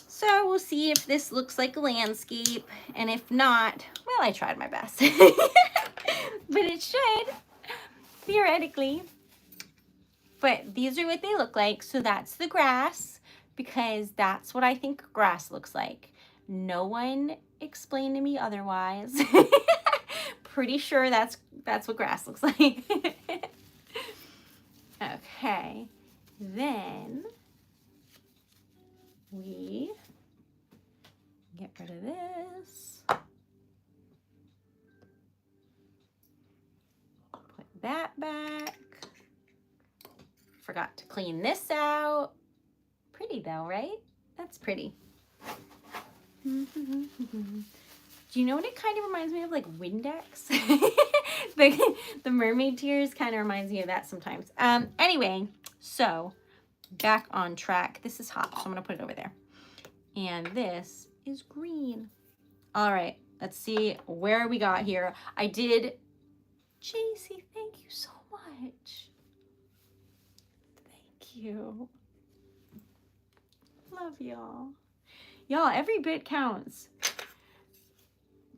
so we'll see if this looks like a landscape. And if not, well, I tried my best. But it should, theoretically. But these are what they look like. So that's the grass, because that's what I think grass looks like. No one explained to me otherwise. Pretty sure that's what grass looks like. Okay, then we get rid of this. Put that back. Forgot to clean this out. Pretty though, right? That's pretty. Do you know what it kind of reminds me of? Like Windex. The mermaid tears kind of reminds me of that sometimes. Anyway, so back on track. This is hot, so I'm gonna put it over there. And this is green. All right, let's see where we got here. I did, JC, thank you so much. Thank you. Love y'all. Y'all, every bit counts.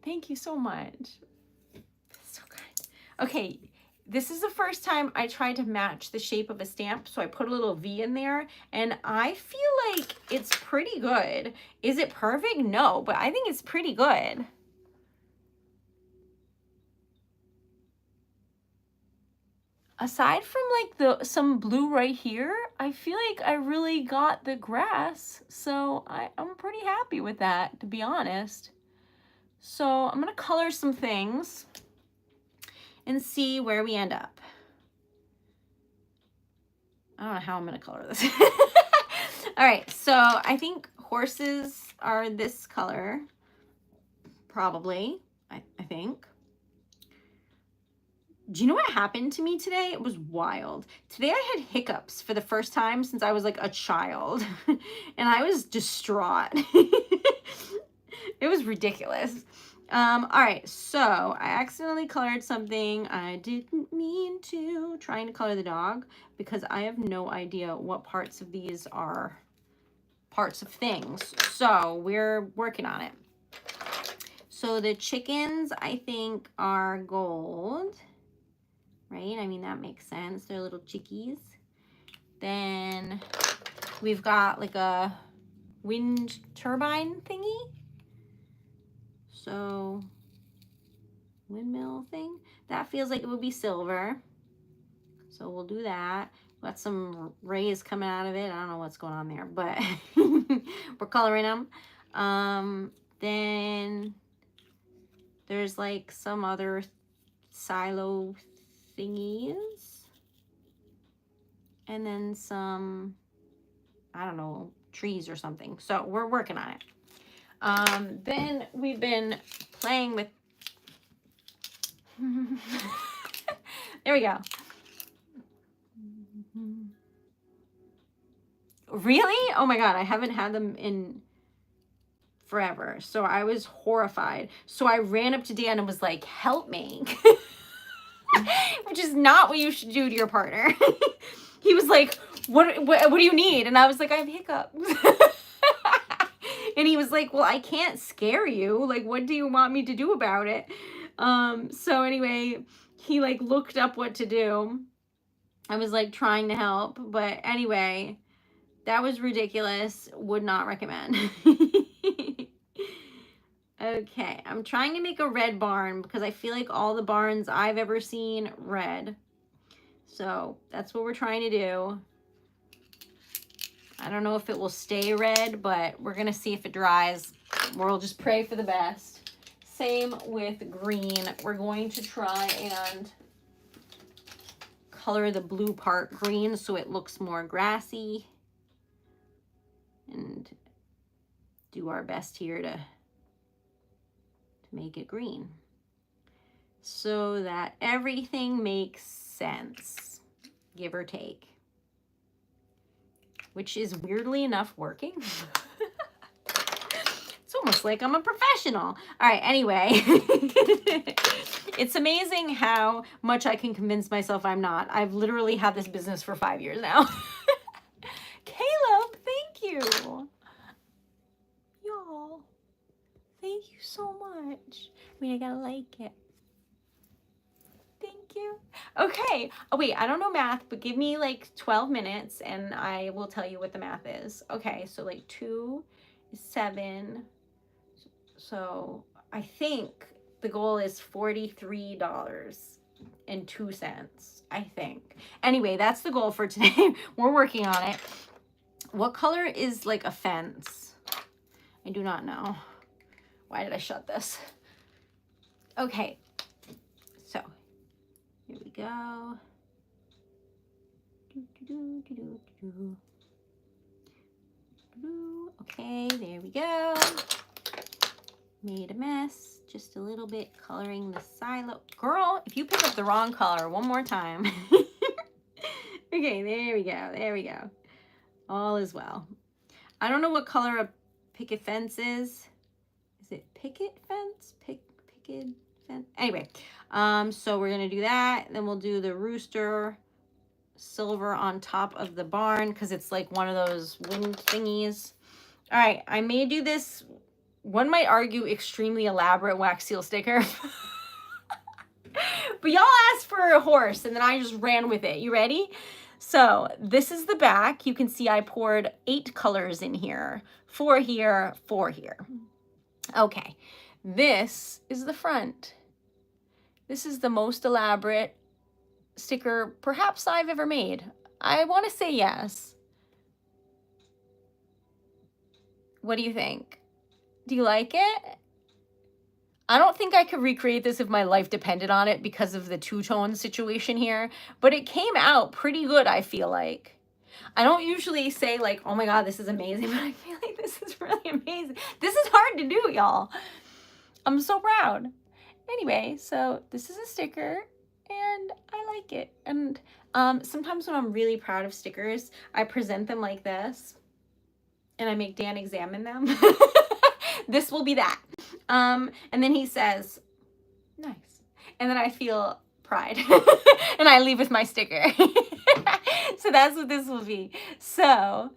Thank you so much. So good. Okay, this is the first time I tried to match the shape of a stamp, so I put a little V in there, and I feel like it's pretty good. Is it perfect? No, but I think it's pretty good. Aside from like some blue right here, I feel like I really got the grass, so I'm pretty happy with that, to be honest. So I'm gonna color some things and see where we end up. I don't know how I'm gonna color this. All right, so I think horses are this color, probably, I think. Do you know what happened to me today? It was wild. Today I had hiccups for the first time since I was like a child, and I was distraught. It was ridiculous. All right, so I accidentally colored something I didn't mean to, trying to color the dog, because I have no idea what parts of these are parts of things. So we're working on it. So the chickens, I think, are gold. Right? I mean, that makes sense. They're little chickies. Then we've got like a wind turbine thingy. So windmill thing. That feels like it would be silver. So we'll do that. Got some rays coming out of it. I don't know what's going on there, but we're coloring them. Then there's like some other silo thingies. And then some, I don't know, trees or something. So we're working on it. Then we've been playing with, there we go. Really? Oh my God, I haven't had them in forever. So I was horrified. So I ran up to Dan and was like, help me. Which is not what you should do to your partner. He was like, what do you need? And I was like, I have hiccups. And he was like, well, I can't scare you. Like, what do you want me to do about it? So anyway, he like looked up what to do. I was like trying to help. But anyway, that was ridiculous. Would not recommend. Okay, I'm trying to make a red barn because I feel like all the barns I've ever seen red. So that's what we're trying to do. I don't know if it will stay red, but we're going to see if it dries. We'll just pray for the best. Same with green. We're going to try and color the blue part green so it looks more grassy. And do our best here to make it green so that everything makes sense, give or take, which is weirdly enough working. It's almost like I'm a professional. All right, anyway. It's amazing how much I can convince myself I'm not. I've literally had this business for 5 years now. Caleb, thank you. Y'all, thank you so much. I mean, I gotta like it. Thank you. Okay. Oh, wait, I don't know math, but give me like 12 minutes and I will tell you what the math is. Okay, so like 2 is 7. So I think the goal is $43.02, I think. Anyway, that's the goal for today. We're working on it. What color is like a fence? I do not know. Why did I shut this? Okay, so here we go. Okay, there we go. Made a mess, just a little bit coloring the silo. Girl, if you pick up the wrong color one more time. Okay, there we go, there we go. All is well. I don't know what color a picket fence is. Is it picket fence? Picket fence? Anyway, so we're gonna do that. Then we'll do the rooster silver on top of the barn because it's like one of those wind thingies. All right, I may do this, one might argue, extremely elaborate wax seal sticker. But y'all asked for a horse and then I just ran with it. You ready? So this is the back. You can see I poured 8 colors in here. 4 here, 4 here. Okay, this is the front. This is the most elaborate sticker perhaps I've ever made. I want to say yes. What do you think? Do you like it? I don't think I could recreate this if my life depended on it because of the two-tone situation here, but it came out pretty good, I feel like. I don't usually say like, oh my God, this is amazing, but I feel like this is really amazing. This is hard to do, y'all. I'm so proud. Anyway, so this is a sticker and I like it. And sometimes when I'm really proud of stickers, I present them like this and I make Dan examine them. This will be that. And then he says, nice. And then I feel pride and I leave with my sticker. So that's what this will be. So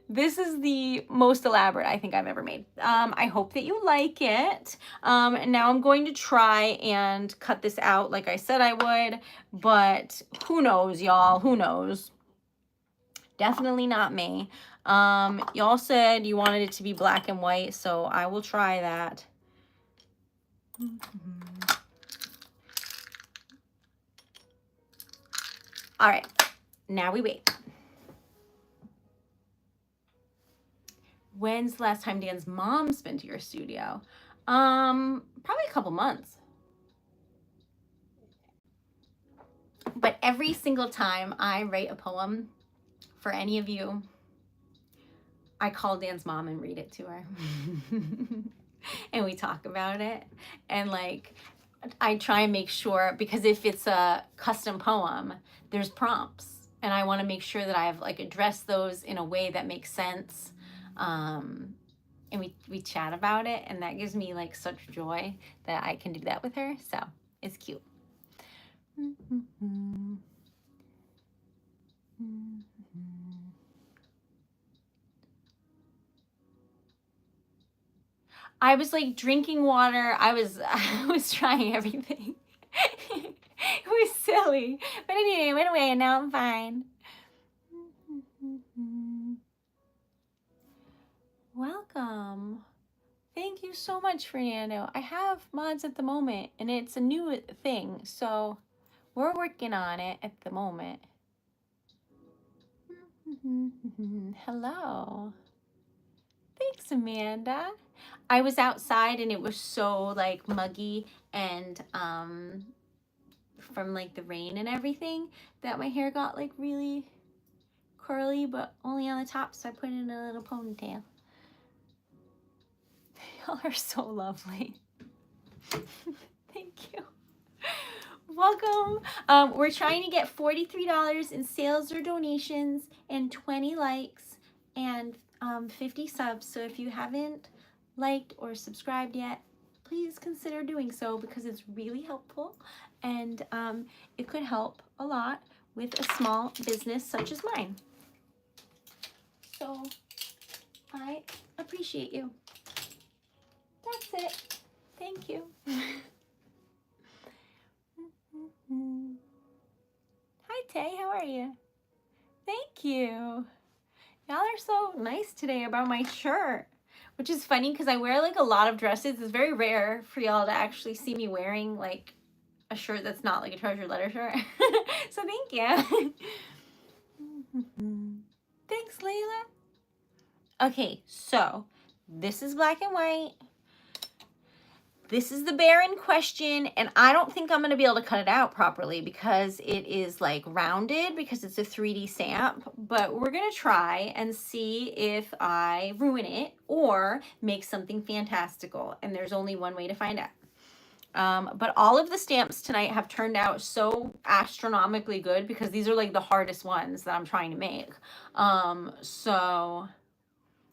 this is the most elaborate I think I've ever made. I hope that you like it. And now I'm going to try and cut this out like I said I would, but who knows, y'all, who knows? Definitely not me. Y'all said you wanted it to be black and white, so I will try that. All right, now we wait. When's the last time Dan's mom's been to your studio? Probably a couple months. But every single time I write a poem for any of you, I call Dan's mom and read it to her. And we talk about it. And like, I try and make sure, because if it's a custom poem, there's prompts. And I want to make sure that I've like addressed those in a way that makes sense. And we chat about it, and that gives me like such joy that I can do that with her. So it's cute. I was like drinking water. I was trying everything. It was silly. But anyway, it went away and now I'm fine. Welcome. Thank you so much, Fernando. I have mods at the moment and it's a new thing. So we're working on it at the moment. Hello. Thanks, Amanda. I was outside and it was so like muggy and from like the rain and everything that my hair got like really curly, but only on the top, so I put it in a little ponytail. Y'all are so lovely. Thank you. Welcome. We're trying to get $43 in sales or donations and 20 likes and 50 subs. So if you haven't liked or subscribed yet, please consider doing so because it's really helpful and it could help a lot with a small business such as mine. So I appreciate you. That's it. Thank you. Hi, Tay. How are you? Thank you. Y'all are so nice today about my shirt, which is funny because I wear like a lot of dresses. It's very rare for y'all to actually see me wearing like a shirt that's not like a Treasured Letter shirt. So thank you. Thanks, Layla. Okay, so this is black and white. This is the bear in question, and I don't think I'm going to be able to cut it out properly because it is like rounded because it's a 3D stamp, but we're going to try and see if I ruin it or make something fantastical, and there's only one way to find out. But all of the stamps tonight have turned out so astronomically good because these are like the hardest ones that I'm trying to make. So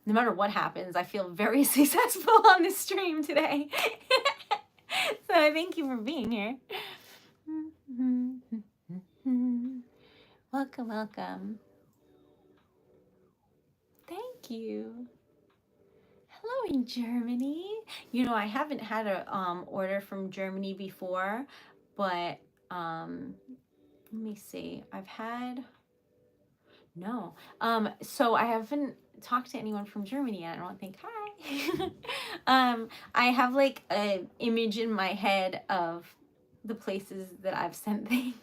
no matter what happens, I feel very successful on this stream today. So I thank you for being here. Welcome, welcome. Thank you. Hello in Germany. You know, I haven't had a order from Germany before, but let me see. I've had no. So I haven't talked to anyone from Germany yet. I don't think. Hi. I have like an image in my head of the places that I've sent things.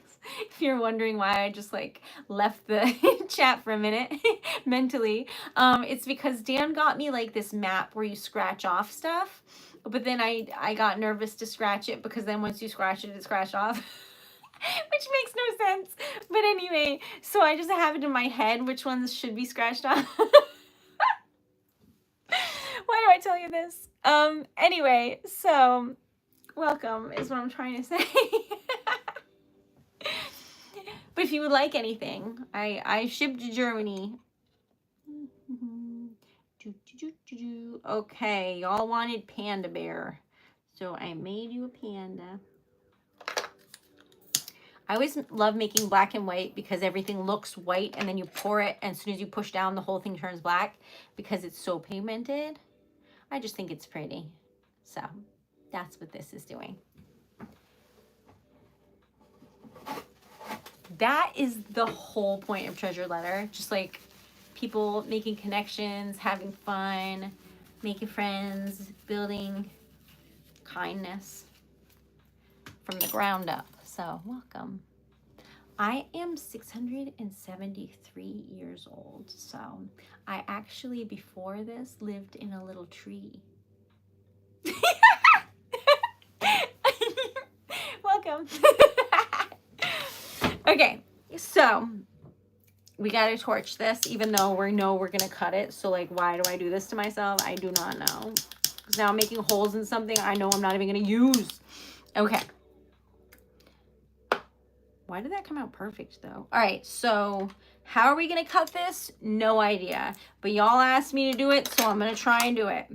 If you're wondering why I just like left the chat for a minute mentally, it's because Dan got me like this map where you scratch off stuff, but then I got nervous to scratch it because then once you scratch it, it scratched off. Which makes no sense. But anyway, so I just have it in my head which ones should be scratched off. Why do I tell you this? Anyway, so welcome is what I'm trying to say. But if you would like anything, I shipped to Germany. Okay, y'all wanted panda bear. So I made you a panda. I always love making black and white because everything looks white and then you pour it and as soon as you push down the whole thing turns black because it's so pigmented. I just think it's pretty. So that's what this is doing. That is the whole point of Treasured Letter. Just like people making connections, having fun, making friends, building kindness from the ground up. So welcome. I am 673 years old, so I actually, before this, lived in a little tree. Welcome. Okay, so we gotta torch this, even though we know we're gonna cut it. So like, why do I do this to myself? I do not know. Because now I'm making holes in something I know I'm not even gonna use. Okay. Why did that come out perfect though? All right, so how are we gonna cut this? No idea. But y'all asked me to do it, so I'm gonna try and do it.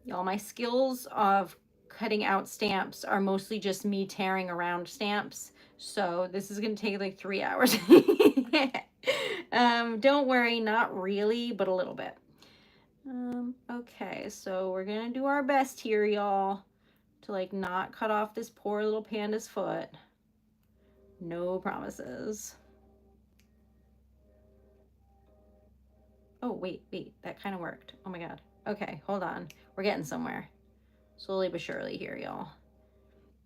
Y'all, my skills of cutting out stamps are mostly just me tearing around stamps. So this is gonna take like 3 hours. Don't worry, not really, but a little bit. Okay, so we're gonna do our best here, y'all, to like not cut off this poor little panda's foot. No promises. Oh, wait, that kind of worked. Oh my God. Okay, hold on. We're getting somewhere. Slowly but surely here, y'all.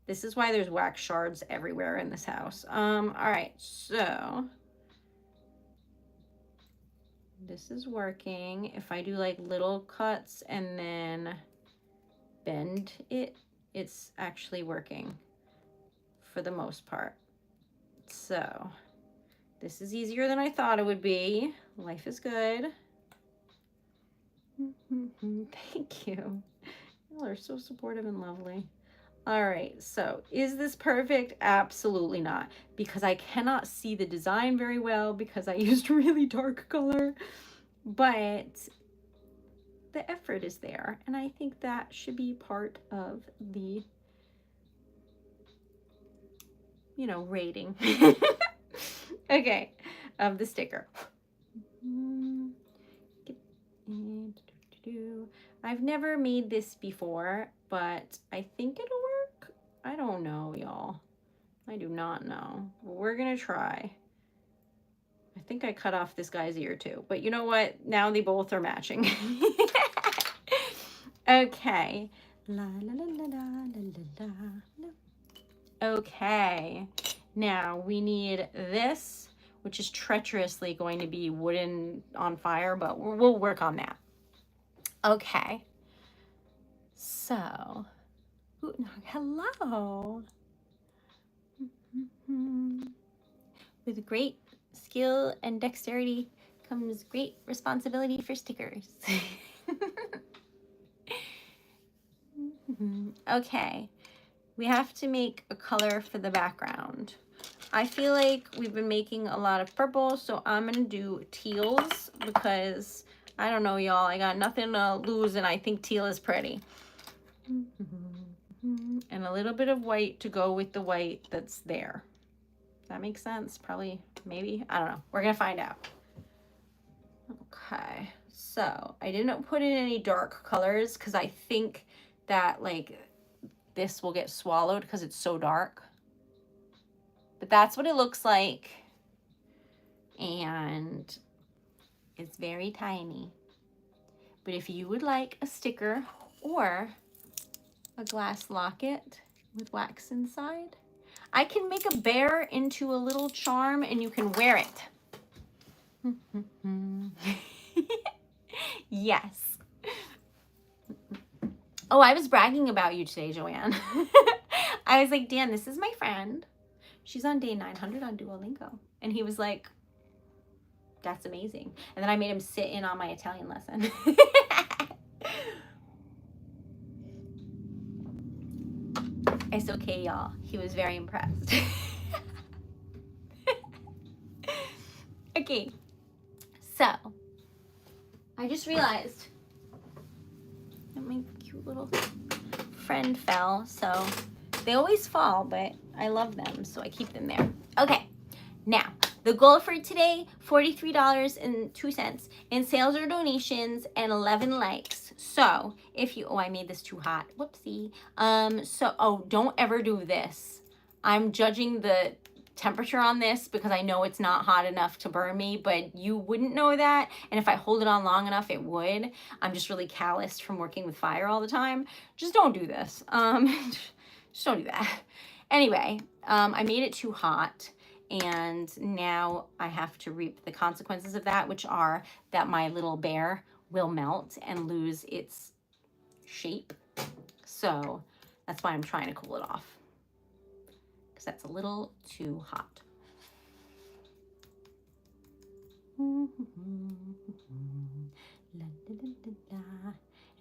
This is why there's wax shards everywhere in this house. All right, so this is working. If I do like little cuts and then bend it, it's actually working for the most part. So this is easier than I thought it would be. Life is good. Thank you. Y'all are so supportive and lovely. All right, so is this perfect? Absolutely not, because I cannot see the design very well because I used really dark color, but the effort is there, and I think that should be part of the, you know, rating. Okay, of the sticker. I've never made this before, but I think it'll work. I don't know, y'all. I do not know. We're gonna try. I think I cut off this guy's ear too, but you know what? Now they both are matching. Okay. La, la, la, la, la, la, la. Okay. Now we need this, which is treacherously going to be wooden on fire, but we'll work on that. Okay. So, hello. With great skill and dexterity comes great responsibility for stickers. Okay, we have to make a color for the background. I feel like we've been making a lot of purple, so I'm gonna do teals because I don't know, y'all, I got nothing to lose and I think teal is pretty. And a little bit of white to go with the white that's there. Does that make sense? Probably, maybe, I don't know. We're gonna find out. Okay, so I didn't put in any dark colors because I think that like this will get swallowed because it's so dark. But that's what it looks like. And it's very tiny. But if you would like a sticker or a glass locket with wax inside, I can make a bear into a little charm and you can wear it. Yes. Oh, I was bragging about you today, Joanne. I was like, Dan, this is my friend. She's on day 900 on Duolingo. And he was like, that's amazing. And then I made him sit in on my Italian lesson. It's okay, y'all. He was very impressed. Okay, so I just realized that my cute little friend fell. So they always fall, but I love them, so I keep them there. Okay, now the goal for today, $43.02 in sales or donations and 11 likes. So if you, oh, I made this too hot. Whoopsie. Don't ever do this. I'm judging the temperature on this because I know it's not hot enough to burn me, but you wouldn't know that. And if I hold it on long enough, it would. I'm just really calloused from working with fire all the time. Just don't do this. Just don't do that. Anyway, I made it too hot, and now I have to reap the consequences of that, which are that my little bear will melt and lose its shape. So that's why I'm trying to cool it off, because that's a little too hot.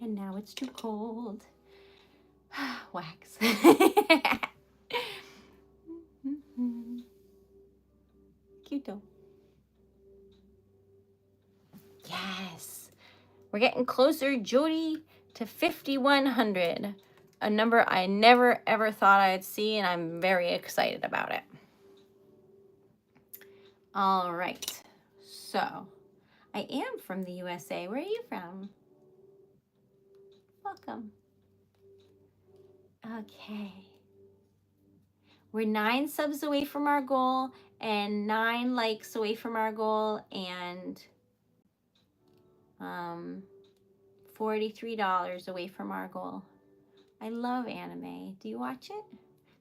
And now it's too cold. Wax. Cute though. Yes. We're getting closer, Jody, to 5,100. A number I never ever thought I'd see, and I'm very excited about it. All right. So, I am from the USA. Where are you from? Welcome. Okay. We're 9 subs away from our goal and 9 likes away from our goal and $43 away from our goal. I love anime. Do you watch it?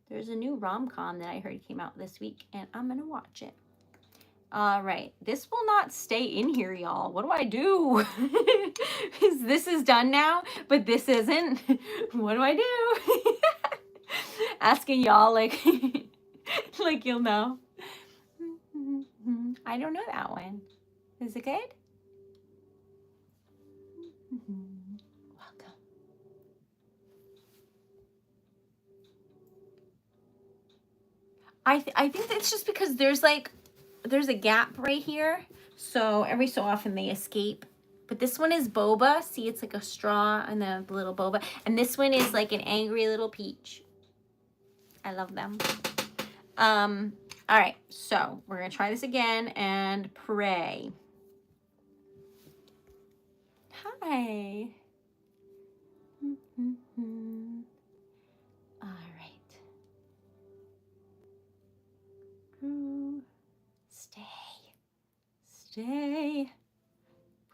There's a new rom-com that I heard came out this week, and I'm gonna watch it. All right, this will not stay in here, y'all. What do I do? This is done now, but this isn't. What do I do? Asking y'all like, like you'll know. I don't know that one. Is it good? Welcome. I think it's just because there's a gap right here, so every so often they escape. But this one is boba. See, it's like a straw and the little boba. And this one is like an angry little peach. I love them. All right, so we're gonna try this again and pray. Hi. All right. Ooh. Stay,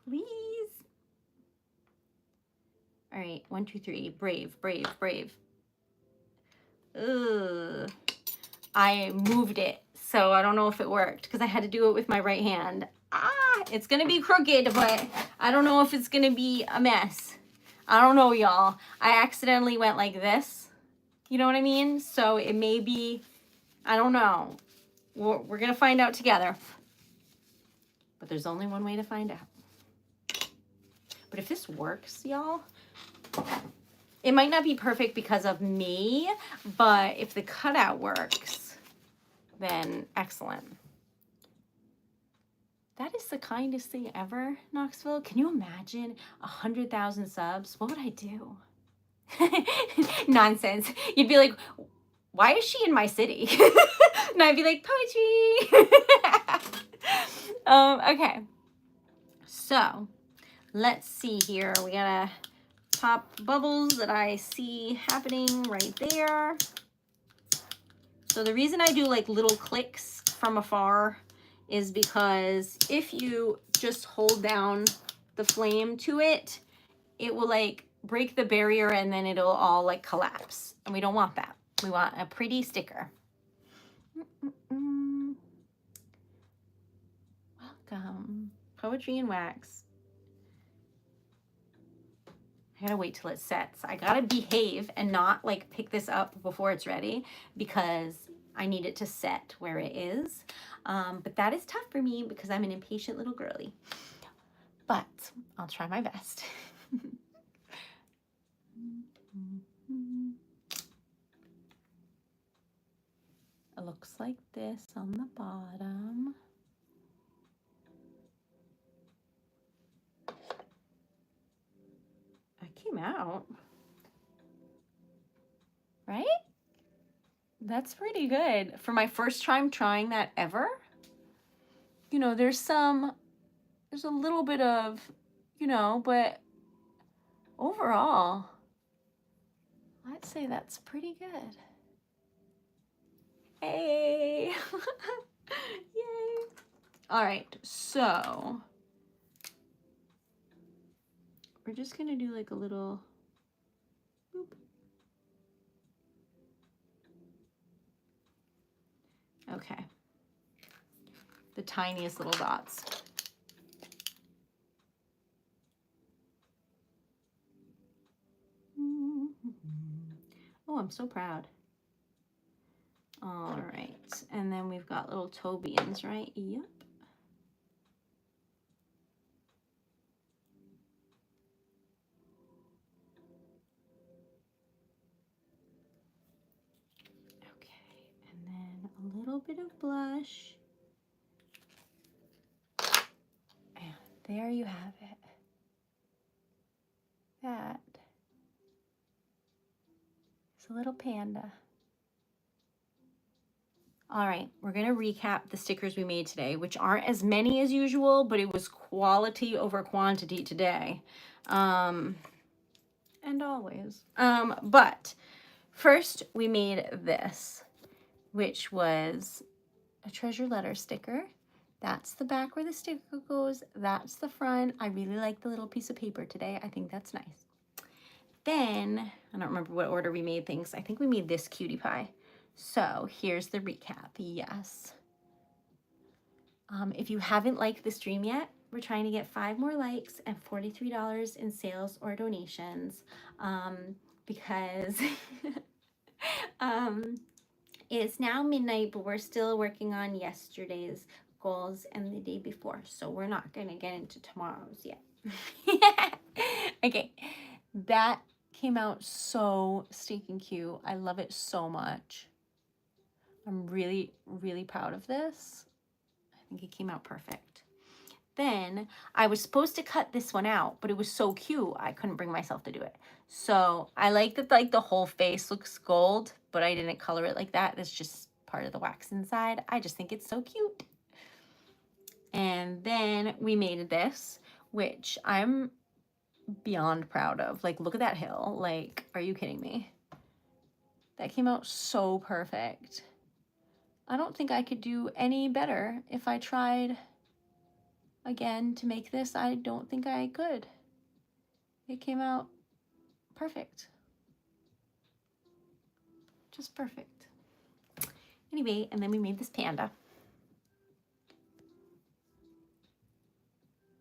please. All right, 1, 2, 3. Brave. Ugh. I moved it, so I don't know if it worked because I had to do it with my right hand. It's gonna be crooked, but I don't know if it's gonna be a mess. I don't know, y'all. I accidentally went like this. You know what I mean? So it may be, I don't know. We're gonna find out together. But there's only one way to find out. But if this works, y'all, it might not be perfect because of me, but if the cutout works, then excellent. That is the kindest thing ever, Knoxville. Can you imagine 100,000 subs? What would I do? Nonsense. You'd be like, why is she in my city? And I'd be like, poetry. Okay. So let's see here. We got a pop bubbles that I see happening right there. So the reason I do like little clicks from afar is because if you just hold down the flame to it, it will like break the barrier and then it'll all like collapse. And we don't want that. We want a pretty sticker. Welcome. Poetry and wax. I gotta wait till it sets. I gotta behave and not like pick this up before it's ready because I need it to set where it is. But that is tough for me because I'm an impatient little girly. But I'll try my best. It looks like this on the bottom. Came out, right? That's pretty good for my first time trying that ever. You know, there's a little bit of, you know, but overall, I'd say that's pretty good. Hey. Yay. All right, so we're just gonna do like a little boop. Okay. The tiniest little dots. Oh, I'm so proud. All right. And then we've got little toe beans, right? Yep. Okay. And then a little bit of blush. And there you have it. That is a little panda. All right, we're gonna recap the stickers we made today, which aren't as many as usual, but it was quality over quantity today. And always. But first we made this, which was a treasure letter sticker. That's the back where the sticker goes. That's the front. I really like the little piece of paper today. I think that's nice. Then, I don't remember what order we made things. I think we made this cutie pie. So here's the recap. Yes. If you haven't liked the stream yet, we're trying to get 5 more likes and $43 in sales or donations, because it's now midnight, but we're still working on yesterday's goals and the day before. So we're not going to get into tomorrow's yet. Okay, that came out so stinking cute. I love it so much. I'm really, really proud of this. I think it came out perfect. Then I was supposed to cut this one out, but it was so cute, I couldn't bring myself to do it. So I like that, like, the whole face looks gold, but I didn't color it like that. That's just part of the wax inside. I just think it's so cute. And then we made this, which I'm beyond proud of. Like, look at that hill. Like, are you kidding me? That came out so perfect. I don't think I could do any better if I tried again to make this. I don't think I could. It came out perfect. Just perfect. Anyway, and then we made this panda,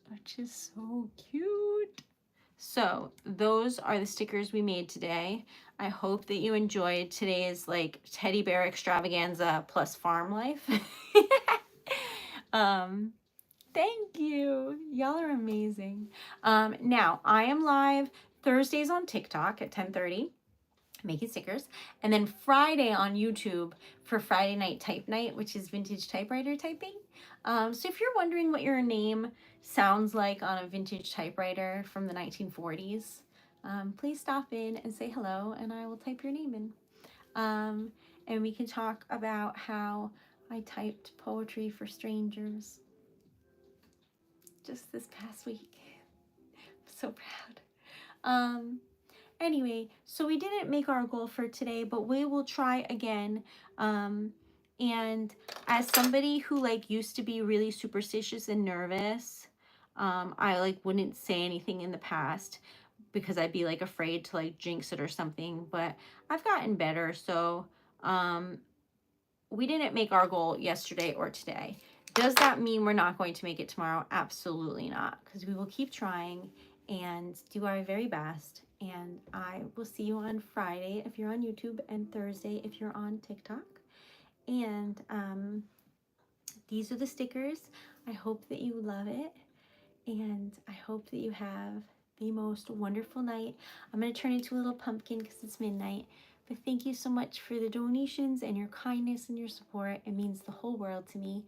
which is so cute. So those are the stickers we made today. I hope that you enjoyed today's, like, teddy bear extravaganza plus farm life. Thank you. Y'all are amazing. Now I am live Thursdays on TikTok at 10:30. Making stickers, and then Friday on YouTube for Friday Night Type Night, which is vintage typewriter typing. So if you're wondering what your name sounds like on a vintage typewriter from the 1940s, please stop in and say hello, and I will type your name in. And we can talk about how I typed poetry for strangers just this past week. I'm so proud. Anyway, so we didn't make our goal for today, but we will try again. And as somebody who, like, used to be really superstitious and nervous, I, like, wouldn't say anything in the past because I'd be, like, afraid to, like, jinx it or something. But I've gotten better. So we didn't make our goal yesterday or today. Does that mean we're not going to make it tomorrow? Absolutely not, because we will keep trying and do our very best. And I will see you on Friday if you're on YouTube, and Thursday if you're on TikTok. And these are the stickers. I hope that you love it, and I hope that you have the most wonderful night. I'm going to turn into a little pumpkin because it's midnight. But thank you so much for the donations and your kindness and your support. It means the whole world to me.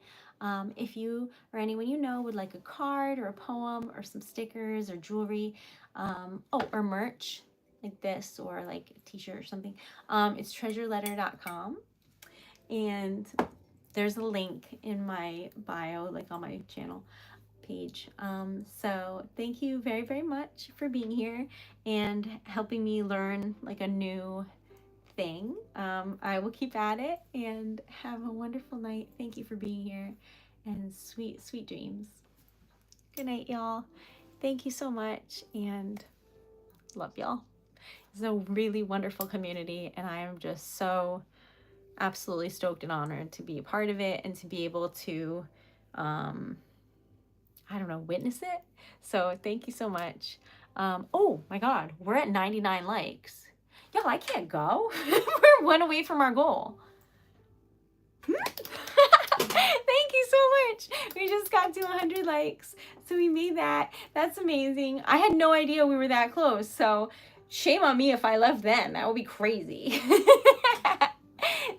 If you or anyone you know would like a card or a poem or some stickers or jewelry, or merch like this, or like a t-shirt or something, it's TreasuredLetter.com. And there's a link in my bio, like on my channel page. So thank you very, very much for being here and helping me learn, like, a new thing. I will keep at it, and have a wonderful night. Thank you for being here, and sweet, sweet dreams. Good night, y'all. Thank you so much, and love y'all. It's a really wonderful community, and I am just so absolutely stoked and honored to be a part of it and to be able to, I don't know, witness it. So thank you so much. Oh my God, we're at 99 likes. Y'all, I can't go. We're one away from our goal. Thank you so much. We just got to 100 likes. So we made that. That's amazing. I had no idea we were that close. So shame on me if I left then. That would be crazy.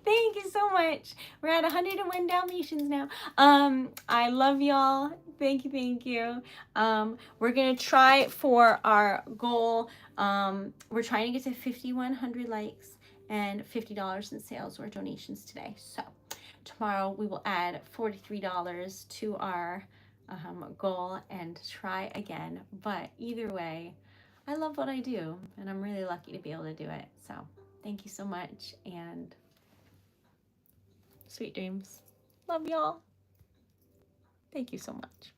Thank you so much. We're at 101 Dalmatians now. I love y'all. Thank you, thank you. We're gonna try for our goal. We're trying to get to 5,100 likes and $50 in sales or donations today. So tomorrow we will add $43 to our goal and try again. But either way, I love what I do, and I'm really lucky to be able to do it. So thank you so much, and sweet dreams. Love y'all. Thank you so much.